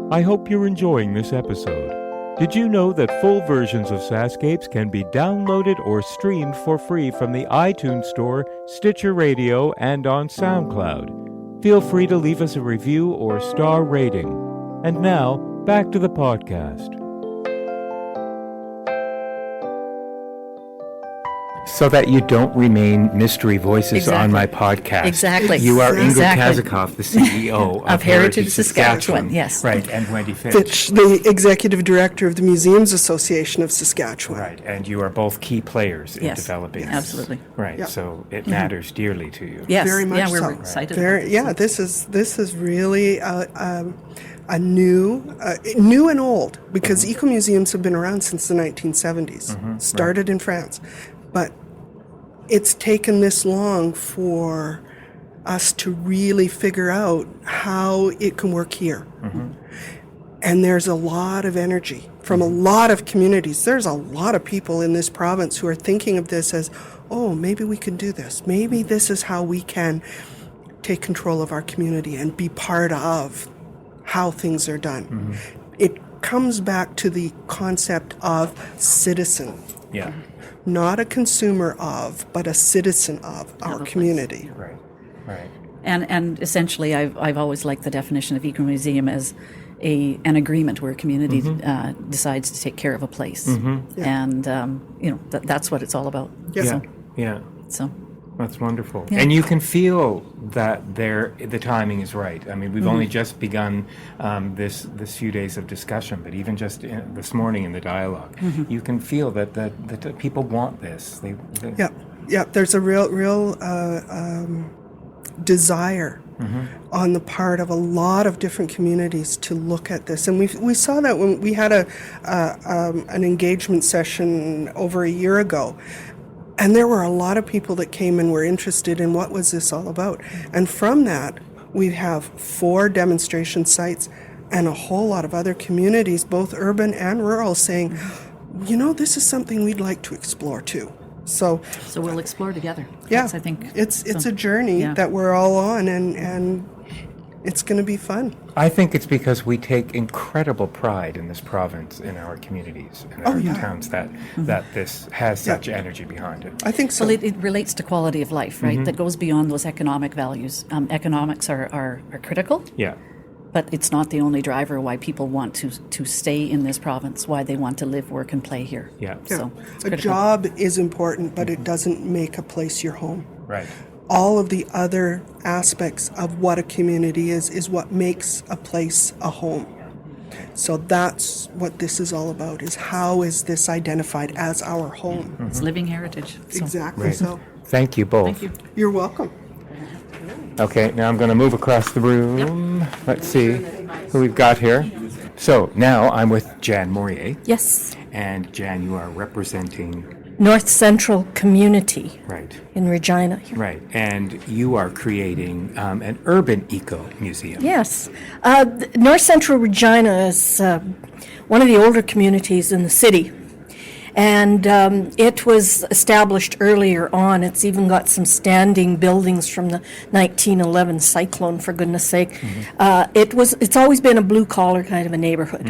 I hope you're enjoying this episode. Did you know that full versions of SaskScapes can be downloaded or streamed for free from the iTunes Store, Stitcher Radio, and on SoundCloud? Feel free to leave us a review or star rating. And now, back to the podcast. So that you don't remain mystery voices on my podcast. Exactly. You are Exactly. Ingrid Kazakov, the CEO Of Heritage Saskatchewan, yes. Right, and Wendy Fitch, the Executive Director of the Museums Association of Saskatchewan. Right, and you are both key players in Yes, developing this. absolutely. Right, Yeah. so it matters dearly to you. Yes, Very much yeah, we're so. excited Very, about this. yeah, this is really a new and old, because ecomuseums have been around since the 1970s. Started in France, but it's taken this long for us to really figure out how it can work here. And there's a lot of energy from a lot of communities. There's a lot of people in this province who are thinking of this as, oh, maybe we can do this. Maybe this is how we can take control of our community and be part of how things are done. It comes back to the concept of citizen. Yeah, Not a consumer of, but a citizen of our community. right, right. And essentially, I've always liked the definition of ecomuseum as an agreement where a community decides to take care of a place, and that's what it's all about. Yeah. So That's wonderful. Yeah. And you can feel that the timing is right. I mean, we've only just begun this few days of discussion, but even just this morning in the dialogue, you can feel that people want this. Yeah. There's a real desire on the part of a lot of different communities to look at this, and we saw that when we had an engagement session over a year ago. And there were a lot of people that came and were interested in what was this all about. And from that, we have 4 demonstration sites and a whole lot of other communities, both urban and rural, saying, this is something we'd like to explore too. So we'll explore together. Yeah, I think it's a journey that we're all on, and it's going to be fun. I think it's because we take incredible pride in this province, in our communities, in our towns, that this has such energy behind it. I think so. Well, it relates to quality of life, right? That goes beyond those economic values. Economics are critical. Yeah. But it's not the only driver why people want to stay in this province, why they want to live, work, and play here. Yeah. So it's a critical. job is important, but it doesn't make a place your home. Right. All of the other aspects of what a community is what makes a place a home. So that's what this is all about, is how is this identified as our home? It's living heritage. So. Exactly. Right. So Thank you both. Thank you. you're welcome. Okay, now I'm going to move across the room. Let's see who we've got here. So now I'm with Jan Morier. Yes, And Jan, you are representing... North Central Community Right. in Regina. Right. And you are creating an urban eco-museum. Yes. North Central Regina is one of the older communities in the city. And it was established earlier on. It's even got some standing buildings from the 1911 cyclone, for goodness sake. It's always been a blue-collar kind of a neighborhood.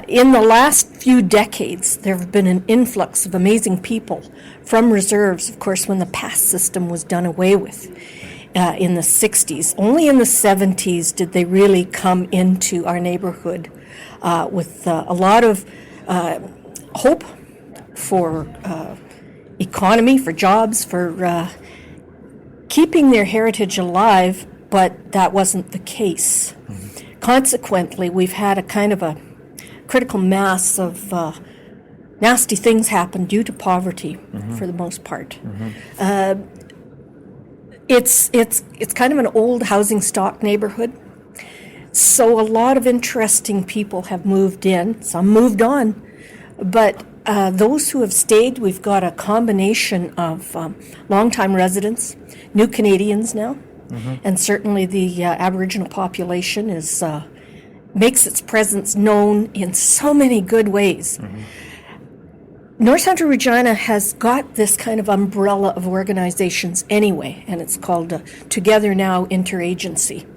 In the last few decades, there have been an influx of amazing people from reserves, of course, when the pass system was done away with in the 60s. Only in the 70s did they really come into our neighborhood with a lot of hope for economy, for jobs, for keeping their heritage alive, but that wasn't the case. Consequently, we've had a kind of a critical mass of nasty things happen due to poverty, for the most part. It's kind of an old housing stock neighborhood, so a lot of interesting people have moved in. Some moved on, but those who have stayed, we've got a combination of longtime residents, new Canadians now, and certainly the Aboriginal population is makes its presence known in so many good ways. North Central Regina has got this kind of umbrella of organizations anyway, and it's called Together Now Interagency.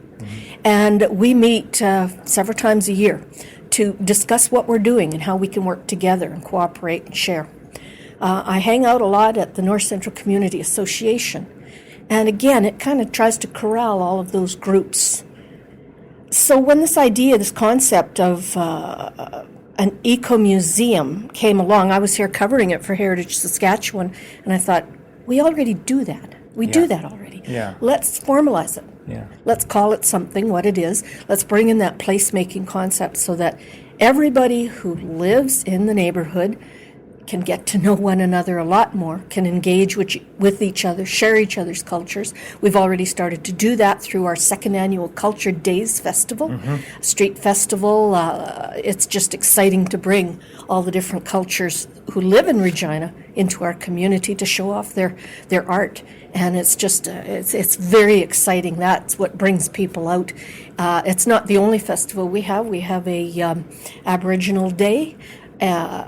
And we meet several times a year to discuss what we're doing and how we can work together and cooperate and share. I hang out a lot at the North Central Community Association, and again, it kind of tries to corral all of those groups. So when this concept of an eco-museum came along, I was here covering it for Heritage Saskatchewan, and I thought, we already do that. We do that already. Yeah. Let's formalize it. Yeah. Let's call it something, what it is. Let's bring in that placemaking concept so that everybody who lives in the neighborhood can get to know one another a lot more, can engage with each other, share each other's cultures. We've already started to do that through our second annual Culture Days Festival, street festival. It's just exciting to bring all the different cultures who live in Regina into our community to show off their art. And it's just, it's very exciting. That's what brings people out. It's not the only festival we have. We have a Aboriginal Day.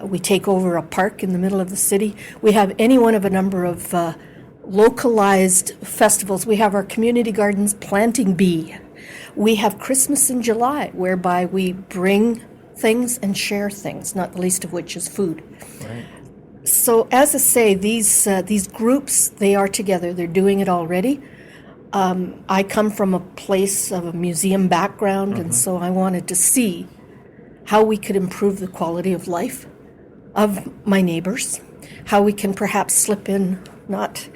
We take over a park in the middle of the city. We have any one of a number of localized festivals. We have our community gardens planting bee. We have Christmas in July, whereby we bring things and share things, not the least of which is food. Right. So as I say, these groups, they are together. They're doing it already. I come from a place of a museum background, and so I wanted to see how we could improve the quality of life of my neighbors, how we can perhaps slip in not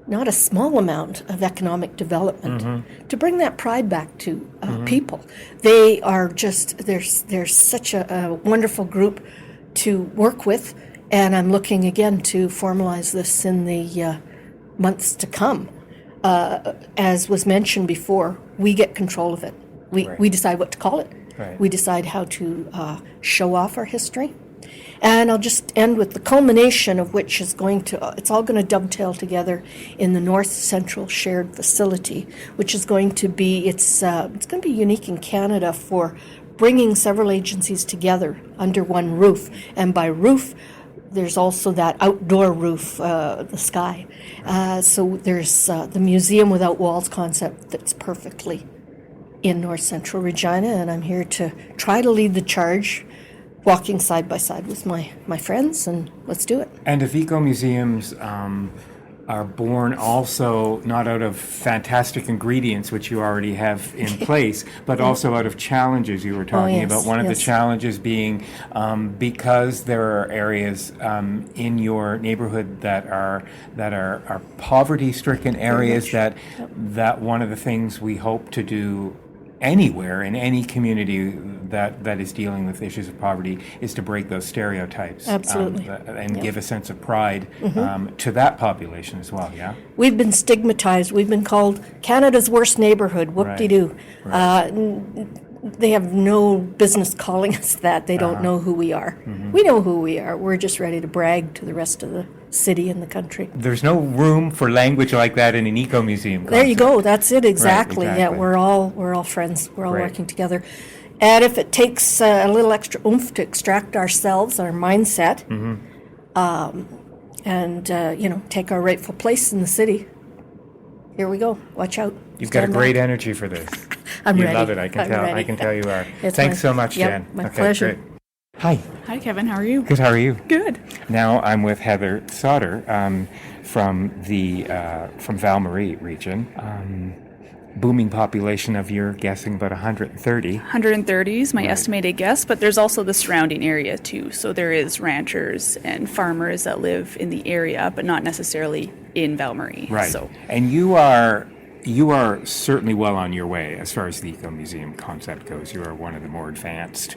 a small amount of economic development to bring that pride back to people. They are just, they're such a wonderful group to work with, and I'm looking again to formalize this in the months to come. As was mentioned before, we get control of it. We decide what to call it. Right. We decide how to show off our history. And I'll just end with the culmination of which is it's all going to dovetail together in the North Central Shared Facility, which is going to be, it's going to be unique in Canada for bringing several agencies together under one roof. And by roof, there's also that outdoor roof, the sky. So there's the Museum Without Walls concept that's perfectly in North Central Regina, and I'm here to try to lead the charge, walking side by side with my friends, and let's do it. And if ecomuseums are born also not out of fantastic ingredients, which you already have in place, but also out of challenges you were talking about. One of the challenges being because there are areas in your neighborhood that are poverty-stricken areas, that one of the things we hope to do anywhere in any community that is dealing with issues of poverty is to break those stereotypes. Absolutely. And give a sense of pride to that population as well, yeah? We've been stigmatized. We've been called Canada's worst neighborhood. Whoop-de-doo. They have no business calling us that. They don't know who we are. We know who we are. We're just ready to brag to the rest of the city and the country. There's no room for language like that in an ecomuseum concept. There you go. That's it exactly. Right, Yeah, exactly. we're all friends. We're all working together. And if it takes a little extra oomph to extract ourselves, our mindset, and take our rightful place in the city, here we go. Watch out. You've got a great energy for this. I'm you ready. love it. I can tell. Ready. I can tell you are. It's Thanks so much, Jen. My pleasure. Great. Hi. Hi, Kevin. How are you? Good. How are you? Good. Now I'm with Heather Sutter from Val Marie region. Booming population of, you're guessing, about 130. 130 is my estimated guess, but there's also the surrounding area too. So there is ranchers and farmers that live in the area, but not necessarily in Val Marie. Right. So. And you are certainly well on your way as far as the ecomuseum concept goes. You are one of the more advanced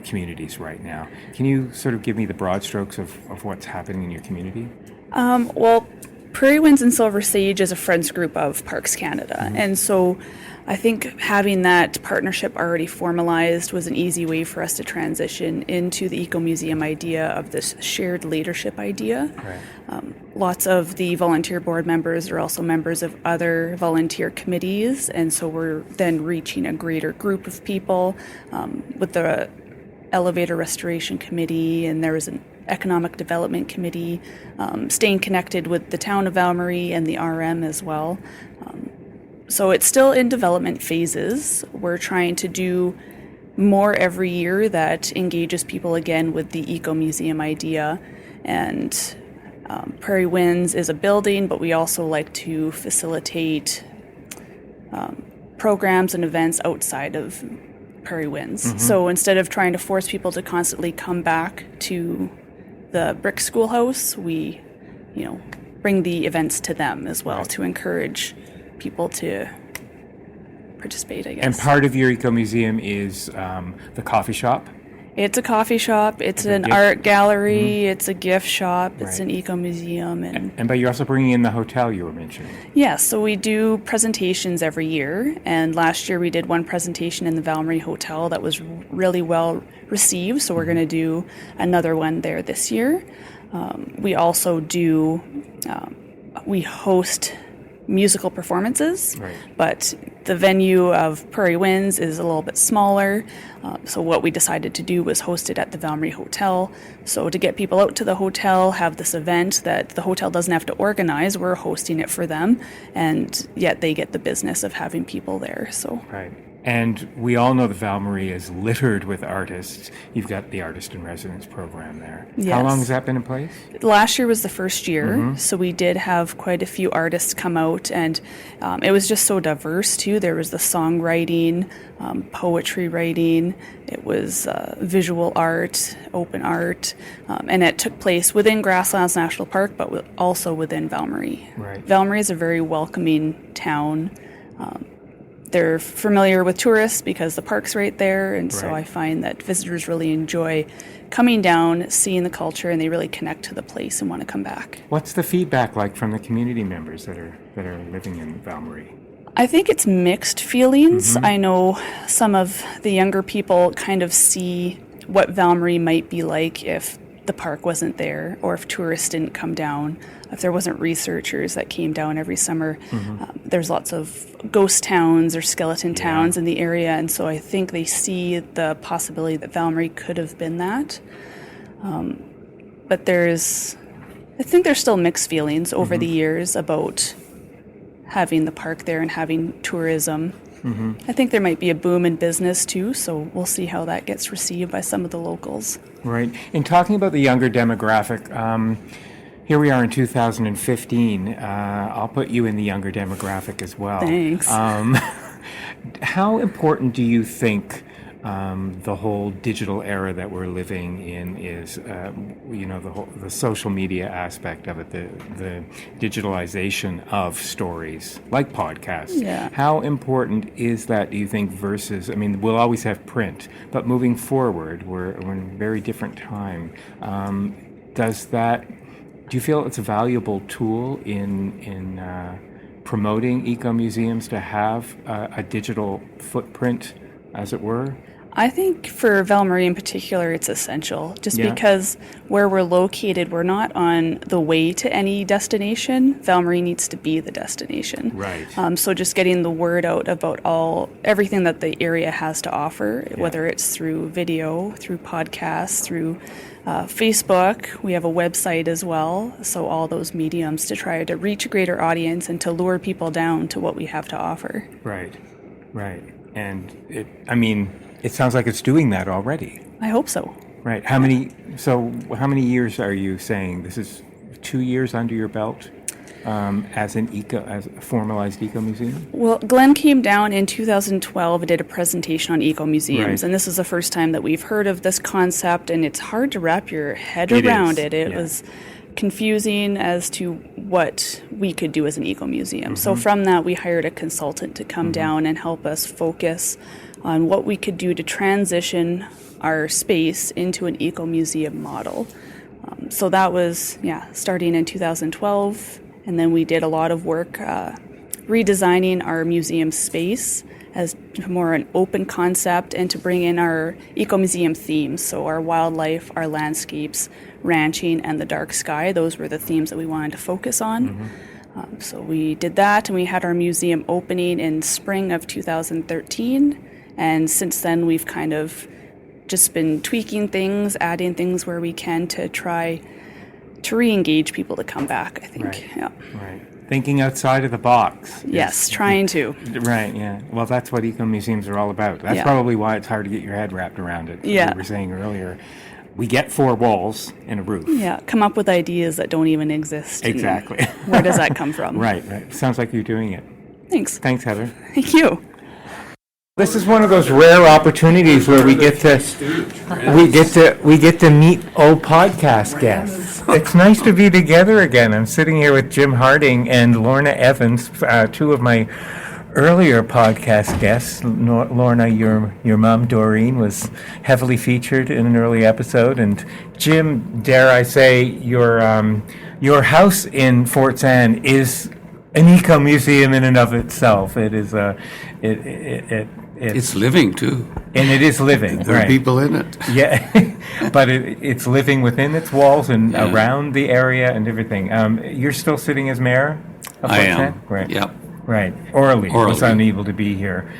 communities right now. Can you sort of give me the broad strokes of what's happening in your community? Well, Prairie Winds and Silver Sage is a friends group of Parks Canada. And so I think having that partnership already formalized was an easy way for us to transition into the ecomuseum idea of this shared leadership idea. Right. Lots of the volunteer board members are also members of other volunteer committees, and so we're then reaching a greater group of people with the Elevator Restoration Committee, and there was an Economic Development Committee, staying connected with the town of Val Marie and the RM as well. So it's still in development phases. We're trying to do more every year that engages people again with the ecomuseum idea. And Prairie Winds is a building, but we also like to facilitate programs and events outside of Prairie Winds. So instead of trying to force people to constantly come back to the brick schoolhouse, we, bring the events to them as well to encourage people to participate, I guess. And part of your ecomuseum is the coffee shop? It's a coffee shop, it's an art gallery, it's a gift shop, it's an ecomuseum. And but you're also bringing in the hotel you were mentioning. Yeah, so we do presentations every year, and last year we did one presentation in the Val Marie Hotel that was really well received, so we're going to do another one there this year. We also do, we host musical performances, but the venue of Prairie Winds is a little bit smaller, so what we decided to do was host it at the Val Marie Hotel. So to get people out to the hotel, have this event that the hotel doesn't have to organize, we're hosting it for them, and yet they get the business of having people there. So Right. And we all know that Val-Marie is littered with artists. You've got the Artist in Residence program there. Yes. How long has that been in place? Last year was the first year, so we did have quite a few artists come out, and it was just so diverse too. There was the songwriting, poetry writing, it was visual art, open art, and it took place within Grasslands National Park, but also within Val-Marie. Right. Val-Marie is a very welcoming town. They're familiar with tourists because the park's right there, and so Right. I find that visitors really enjoy coming down, seeing the culture, and they really connect to the place and want to come back. What's the feedback like from the community members that are living in Val-Marie? I think it's mixed feelings. I know some of the younger people kind of see what Val-Marie might be like if the park wasn't there, or if tourists didn't come down, if there wasn't researchers that came down every summer. There's lots of ghost towns or skeleton towns in the area, and so I think they see the possibility that Val-Marie could have been that. But I think there's still mixed feelings over the years about having the park there and having tourism. I think there might be a boom in business too, so we'll see how that gets received by some of the locals. Right. In talking about the younger demographic, here we are in 2015. I'll put you in the younger demographic as well. Thanks. How important do you think the whole digital era that we're living in is? The social media aspect of it, the digitalization of stories like podcasts. Yeah. How important is that, do you think, versus? I mean, we'll always have print, but moving forward, we're in a very different time. Do you feel it's a valuable tool in promoting eco-museums to have a digital footprint, as it were? I think for Val-Marie in particular, it's essential, just because where we're located, we're not on the way to any destination. Val-Marie needs to be the destination. Right. So just getting the word out about everything that the area has to offer, whether it's through video, through podcasts, through Facebook. We have a website as well, so all those mediums to try to reach a greater audience and to lure people down to what we have to offer. Right. And it sounds like it's doing that already. I hope so. Right. How many years are you saying? This is 2 years under your belt as a formalized eco-museum? Well, Glen came down in 2012 and did a presentation on ecomuseums, Right. and this is the first time that we've heard of this concept, and it's hard to wrap your head around it. It was confusing as to what we could do as an ecomuseum. So from that, we hired a consultant to come down and help us focus on what we could do to transition our space into an ecomuseum model. So that was, starting in 2012, and then we did a lot of work redesigning our museum space as more an open concept and to bring in our ecomuseum themes, so our wildlife, our landscapes, ranching, and the dark sky. Those were the themes that we wanted to focus on. So we did that, and we had our museum opening in spring of 2013, and since then we've kind of just been tweaking things, adding things where we can to try to re-engage people to come back, I think. Right. Thinking outside of the box. Yes, trying to. Right, yeah. Well, that's what eco-museums are all about. That's probably why it's hard to get your head wrapped around it. Yeah. We were saying earlier, we get 4 walls and a roof. Yeah, come up with ideas that don't even exist. Exactly. Where does that come from? Right. Sounds like you're doing it. Thanks. Thanks, Heather. Thank you. This is one of those rare opportunities where we get to meet old podcast guests. It's nice to be together again. I'm sitting here with Jim Harding and Lorna Evans, 2 of my earlier podcast guests. Lorna, your mom Doreen was heavily featured in an early episode, and Jim, dare I say, your house in Fort Sand is an eco-museum in and of itself. It is it's living too. And it is living. There are people in it. Yeah, but it's living within its walls and around the area and everything. You're still sitting as mayor of I Fort am. Sand? Right. Yep. Right. Orally was Orally. unable to be here,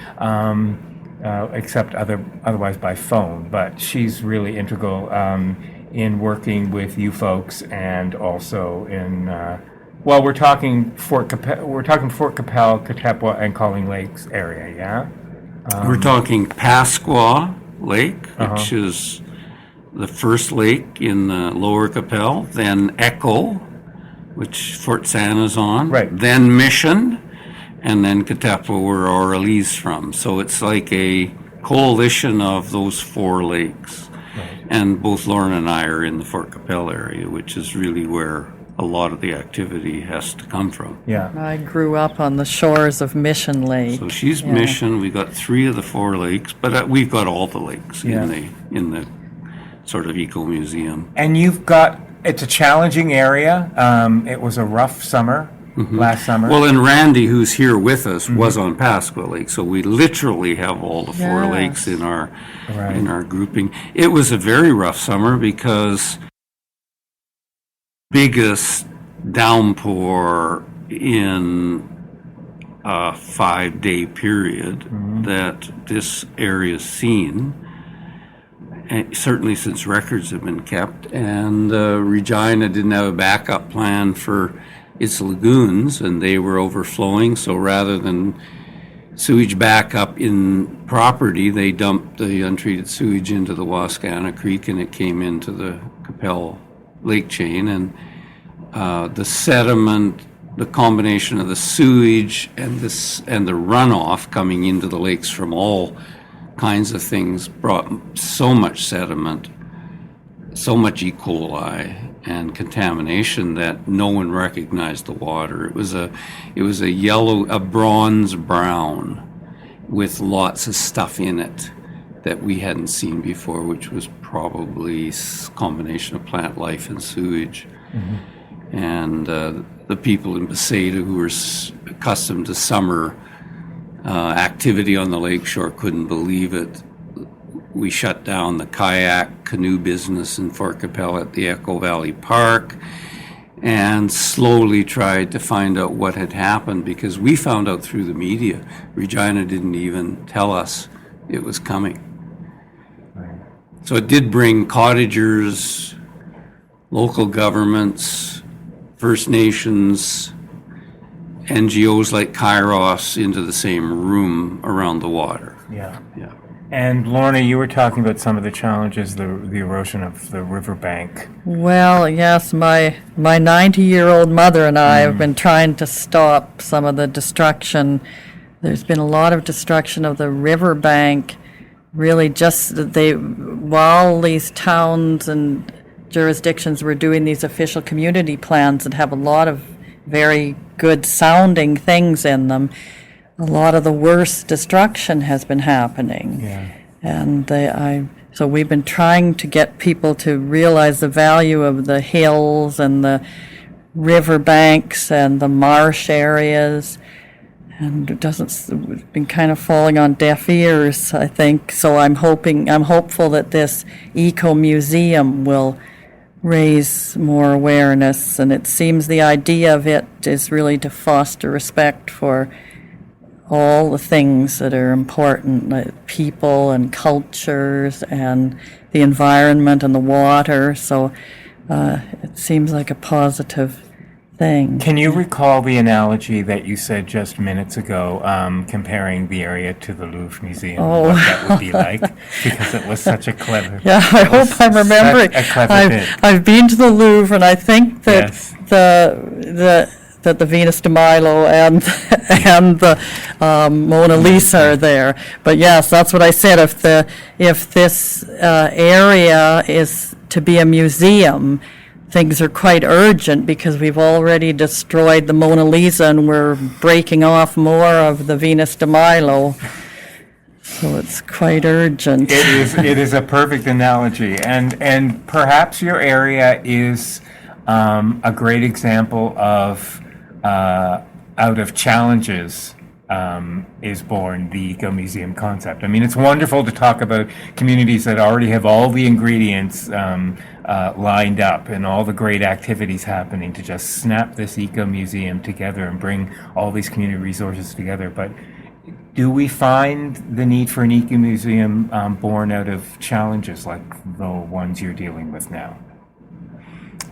except otherwise by phone. But she's really integral in working with you folks, and also in. We're talking Fort Capel, Katepwa, and Calling Lakes area. Yeah. We're talking Pasqua Lake, which is the first lake in the Lower Qu'Appelle, then Echo, which Fort Santa's on, then Mission, and then Katapo, where Aurelie's from. So it's like a coalition of those 4 lakes. And both Lauren and I are in the Fort Qu'Appelle area, which is really where a lot of the activity has to come from. Yeah. I grew up on the shores of Mission Lake. So she's Mission. We got 3 of the 4 lakes, but we've got all the lakes in the sort of eco-museum. And it's a challenging area. It was a rough summer last summer. Well, and Randy, who's here with us, was on Pasqua Lake, so we literally have all the 4 lakes in our grouping. It was a very rough summer because biggest downpour in a 5-day period that this area's seen, certainly since records have been kept. And Regina didn't have a backup plan for its lagoons, and they were overflowing. So rather than sewage backup in property, they dumped the untreated sewage into the Wascana Creek, and it came into the Qu'Appelle lake chain. And the sediment, the combination of the sewage and the runoff coming into the lakes from all kinds of things brought so much sediment, so much E. coli and contamination that no one recognized the water. It was a yellow, a bronze brown with lots of stuff in it that we hadn't seen before, which was probably a combination of plant life and sewage. And the people in Bethsaida who were accustomed to summer activity on the lakeshore couldn't believe it. We shut down the kayak canoe business in Fort Qu'Appelle at the Echo Valley Park and slowly tried to find out what had happened, because we found out through the media. Regina didn't even tell us it was coming. So it did bring cottagers, local governments, First Nations, NGOs like Kairos into the same room around the water. Yeah. Yeah. And Lorna, you were talking about some of the challenges, the erosion of the riverbank. Well, yes, my 90-year-old mother and I have been trying to stop some of the destruction. There's been a lot of destruction of the riverbank. Really, while these towns and jurisdictions were doing these official community plans that have a lot of very good sounding things in them, a lot of the worst destruction has been happening. Yeah. And so we've been trying to get people to realize the value of the hills and the riverbanks and the marsh areas. And it's been kind of falling on deaf ears, I think. So I'm hopeful that this Ecomuseum will raise more awareness. And it seems the idea of it is really to foster respect for all the things that are important, like people and cultures and the environment and the water. So it seems like a positive thing. Can you recall the analogy that you said just minutes ago, comparing the area to the Louvre Museum? What that would be like? Because it was such a clever... Yeah, I hope I'm remembering. A clever bit. I've been to the Louvre, and I think that the Venus de Milo and the Mona Lisa are there. But yes, that's what I said. If this area is to be a museum, things are quite urgent, because we've already destroyed the Mona Lisa and we're breaking off more of the Venus de Milo. So it's quite urgent. It is a perfect analogy, and perhaps your area is a great example of out of challenges is born the Ecomuseum concept. I mean, it's wonderful to talk about communities that already have all the ingredients lined up and all the great activities happening to just snap this Ecomuseum together and bring all these community resources together. But do we find the need for an Ecomuseum born out of challenges like the ones you're dealing with now?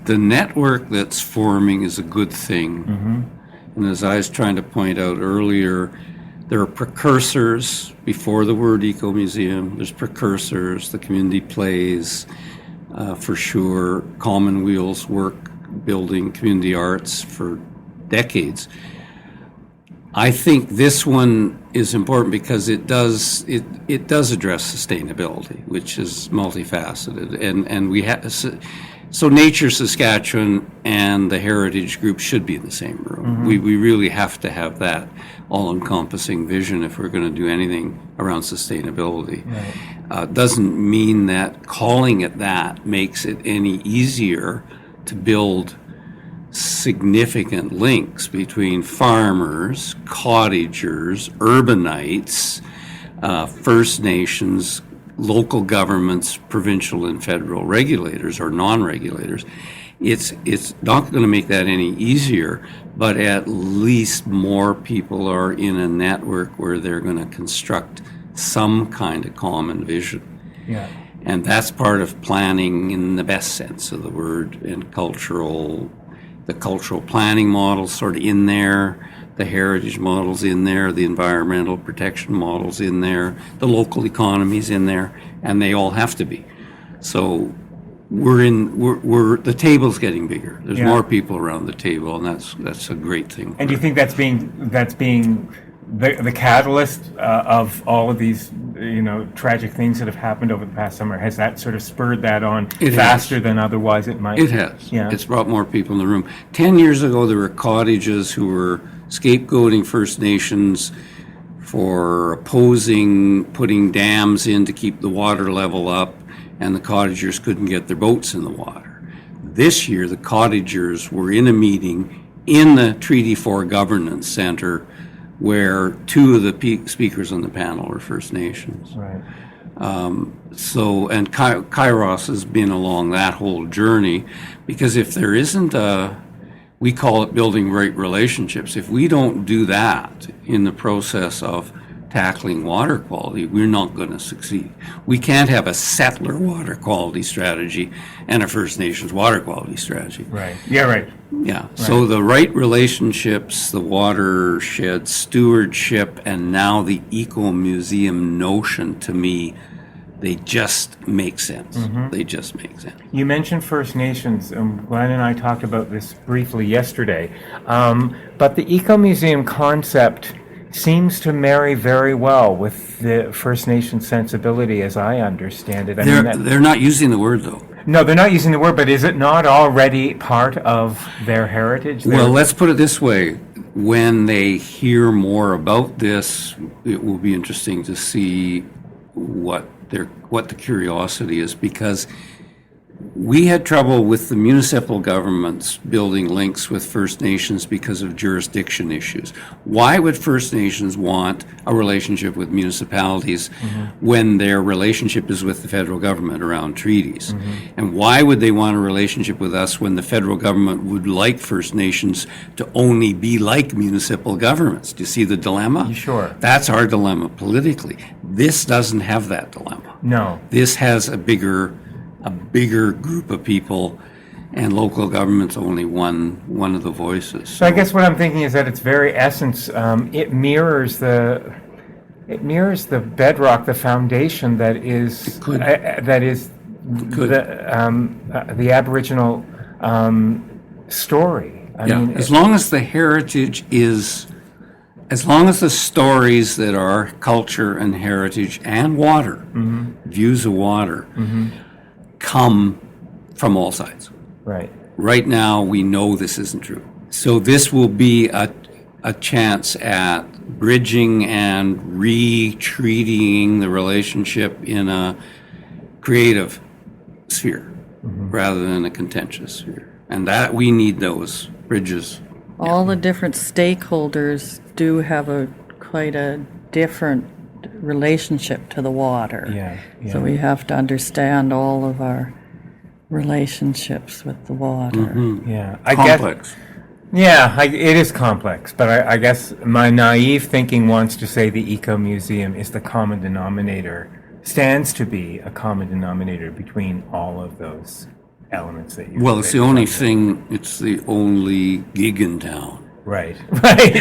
The network that's forming is a good thing. Mm-hmm. And as I was trying to point out earlier, There are precursors before the word ecomuseum. There's precursors, the community plays, for sure, Commonweal's work building community arts for decades. I think this one is important because it does address sustainability, which is multifaceted, and we have so Nature Saskatchewan and the Heritage Group should be in the same room. We really have to have that all-encompassing vision if we're going to do anything around sustainability. Doesn't mean that calling it that makes it any easier to build significant links between farmers, cottagers, urbanites, First Nations, local governments, provincial and federal regulators or non-regulators. It's not going to make that any easier, but at least more people are in a network where they're going to construct some kind of common vision. Yeah. And that's part of planning in the best sense of the word, and the cultural planning models sort of in there, the heritage models in there, the environmental protection models in there, the local economies in there, and they all have to be. So we're the table's getting bigger. There's more people around the table, and that's a great thing. And do you think that's being the catalyst of all of these, tragic things that have happened over the past summer? Has that sort of spurred that on faster than otherwise it might? It has. Yeah. It's brought more people in the room. 10 years ago, there were cottages who were scapegoating First Nations for opposing putting dams in to keep the water level up, and the cottagers couldn't get their boats in the water. This year, the cottagers were in a meeting in the Treaty 4 Governance Centre where two of the speakers on the panel were First Nations. Right. And Kairos has been along that whole journey, because if there isn't we call it building right relationships. If we don't do that in the process of tackling water quality, we're not going to succeed. We can't have a settler water quality strategy and a First Nations water quality strategy. Right. Yeah, right. Yeah. So the right relationships, the watershed stewardship, and now the eco-museum notion, to me, they just make sense. They just make sense. You mentioned First Nations, and Glenn and I talked about this briefly yesterday. But the Ecomuseum concept seems to marry very well with the First Nation sensibility, as I understand it. They're not using the word, though. No, they're not using the word, but is it not already part of their heritage? Well, let's put it this way. When they hear more about this, it will be interesting to see what the curiosity is, because we had trouble with the municipal governments building links with First Nations because of jurisdiction issues. Why would First Nations want a relationship with municipalities when their relationship is with the federal government around treaties? And why would they want a relationship with us when the federal government would like First Nations to only be like municipal governments? Do you see the dilemma? Sure. That's our dilemma politically. This doesn't have that dilemma. No. This has a bigger group of people, and local government's only one of the voices. So I guess what I'm thinking is that its very essence, it mirrors the bedrock, the foundation that is the Aboriginal story. I mean, as long as the heritage is, as long as the stories that are culture and heritage and water, views of water, come from all sides. Right. Right now, we know this isn't true. So this will be a chance at bridging and retreating the relationship in a creative sphere rather than a contentious sphere. And that we need those bridges. All the different stakeholders do have quite a different relationship to the water. Yeah. So we have to understand all of our relationships with the water. Yeah. Complex. It is complex, but I guess my naive thinking wants to say the Ecomuseum is the common denominator, stands to be a common denominator between all of those elements that you. Well, it's the only thing. It's the only gig in town. Right. Right.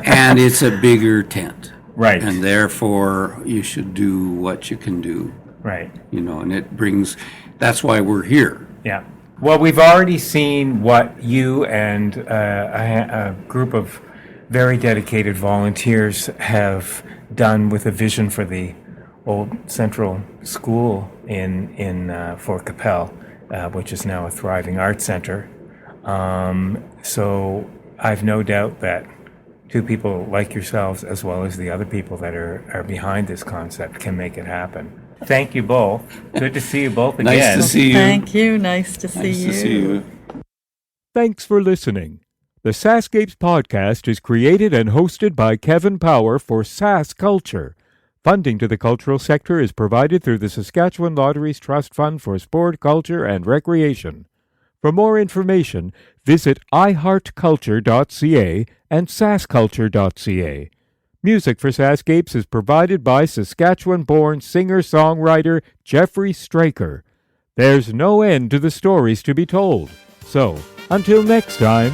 And it's a bigger tent. Right. And therefore, you should do what you can do. Right. And it brings, that's why we're here. Yeah. Well, we've already seen what you and a group of very dedicated volunteers have done with a vision for the old Central School in Fort Capel, which is now a thriving art center. So I've no doubt that two people like yourselves, as well as the other people that are behind this concept, can make it happen. Thank you both. Good to see you both again. Nice to see you. Thank you. Nice to see you. Nice to see you. Thanks for listening. The SaskScapes podcast is created and hosted by Kevin Power for Sask Culture. Funding to the cultural sector is provided through the Saskatchewan Lotteries Trust Fund for Sport, Culture and Recreation. For more information, visit iheartculture.ca and saskculture.ca. Music for SaskScapes is provided by Saskatchewan-born singer-songwriter Jeffrey Straker. There's no end to the stories to be told. So, until next time...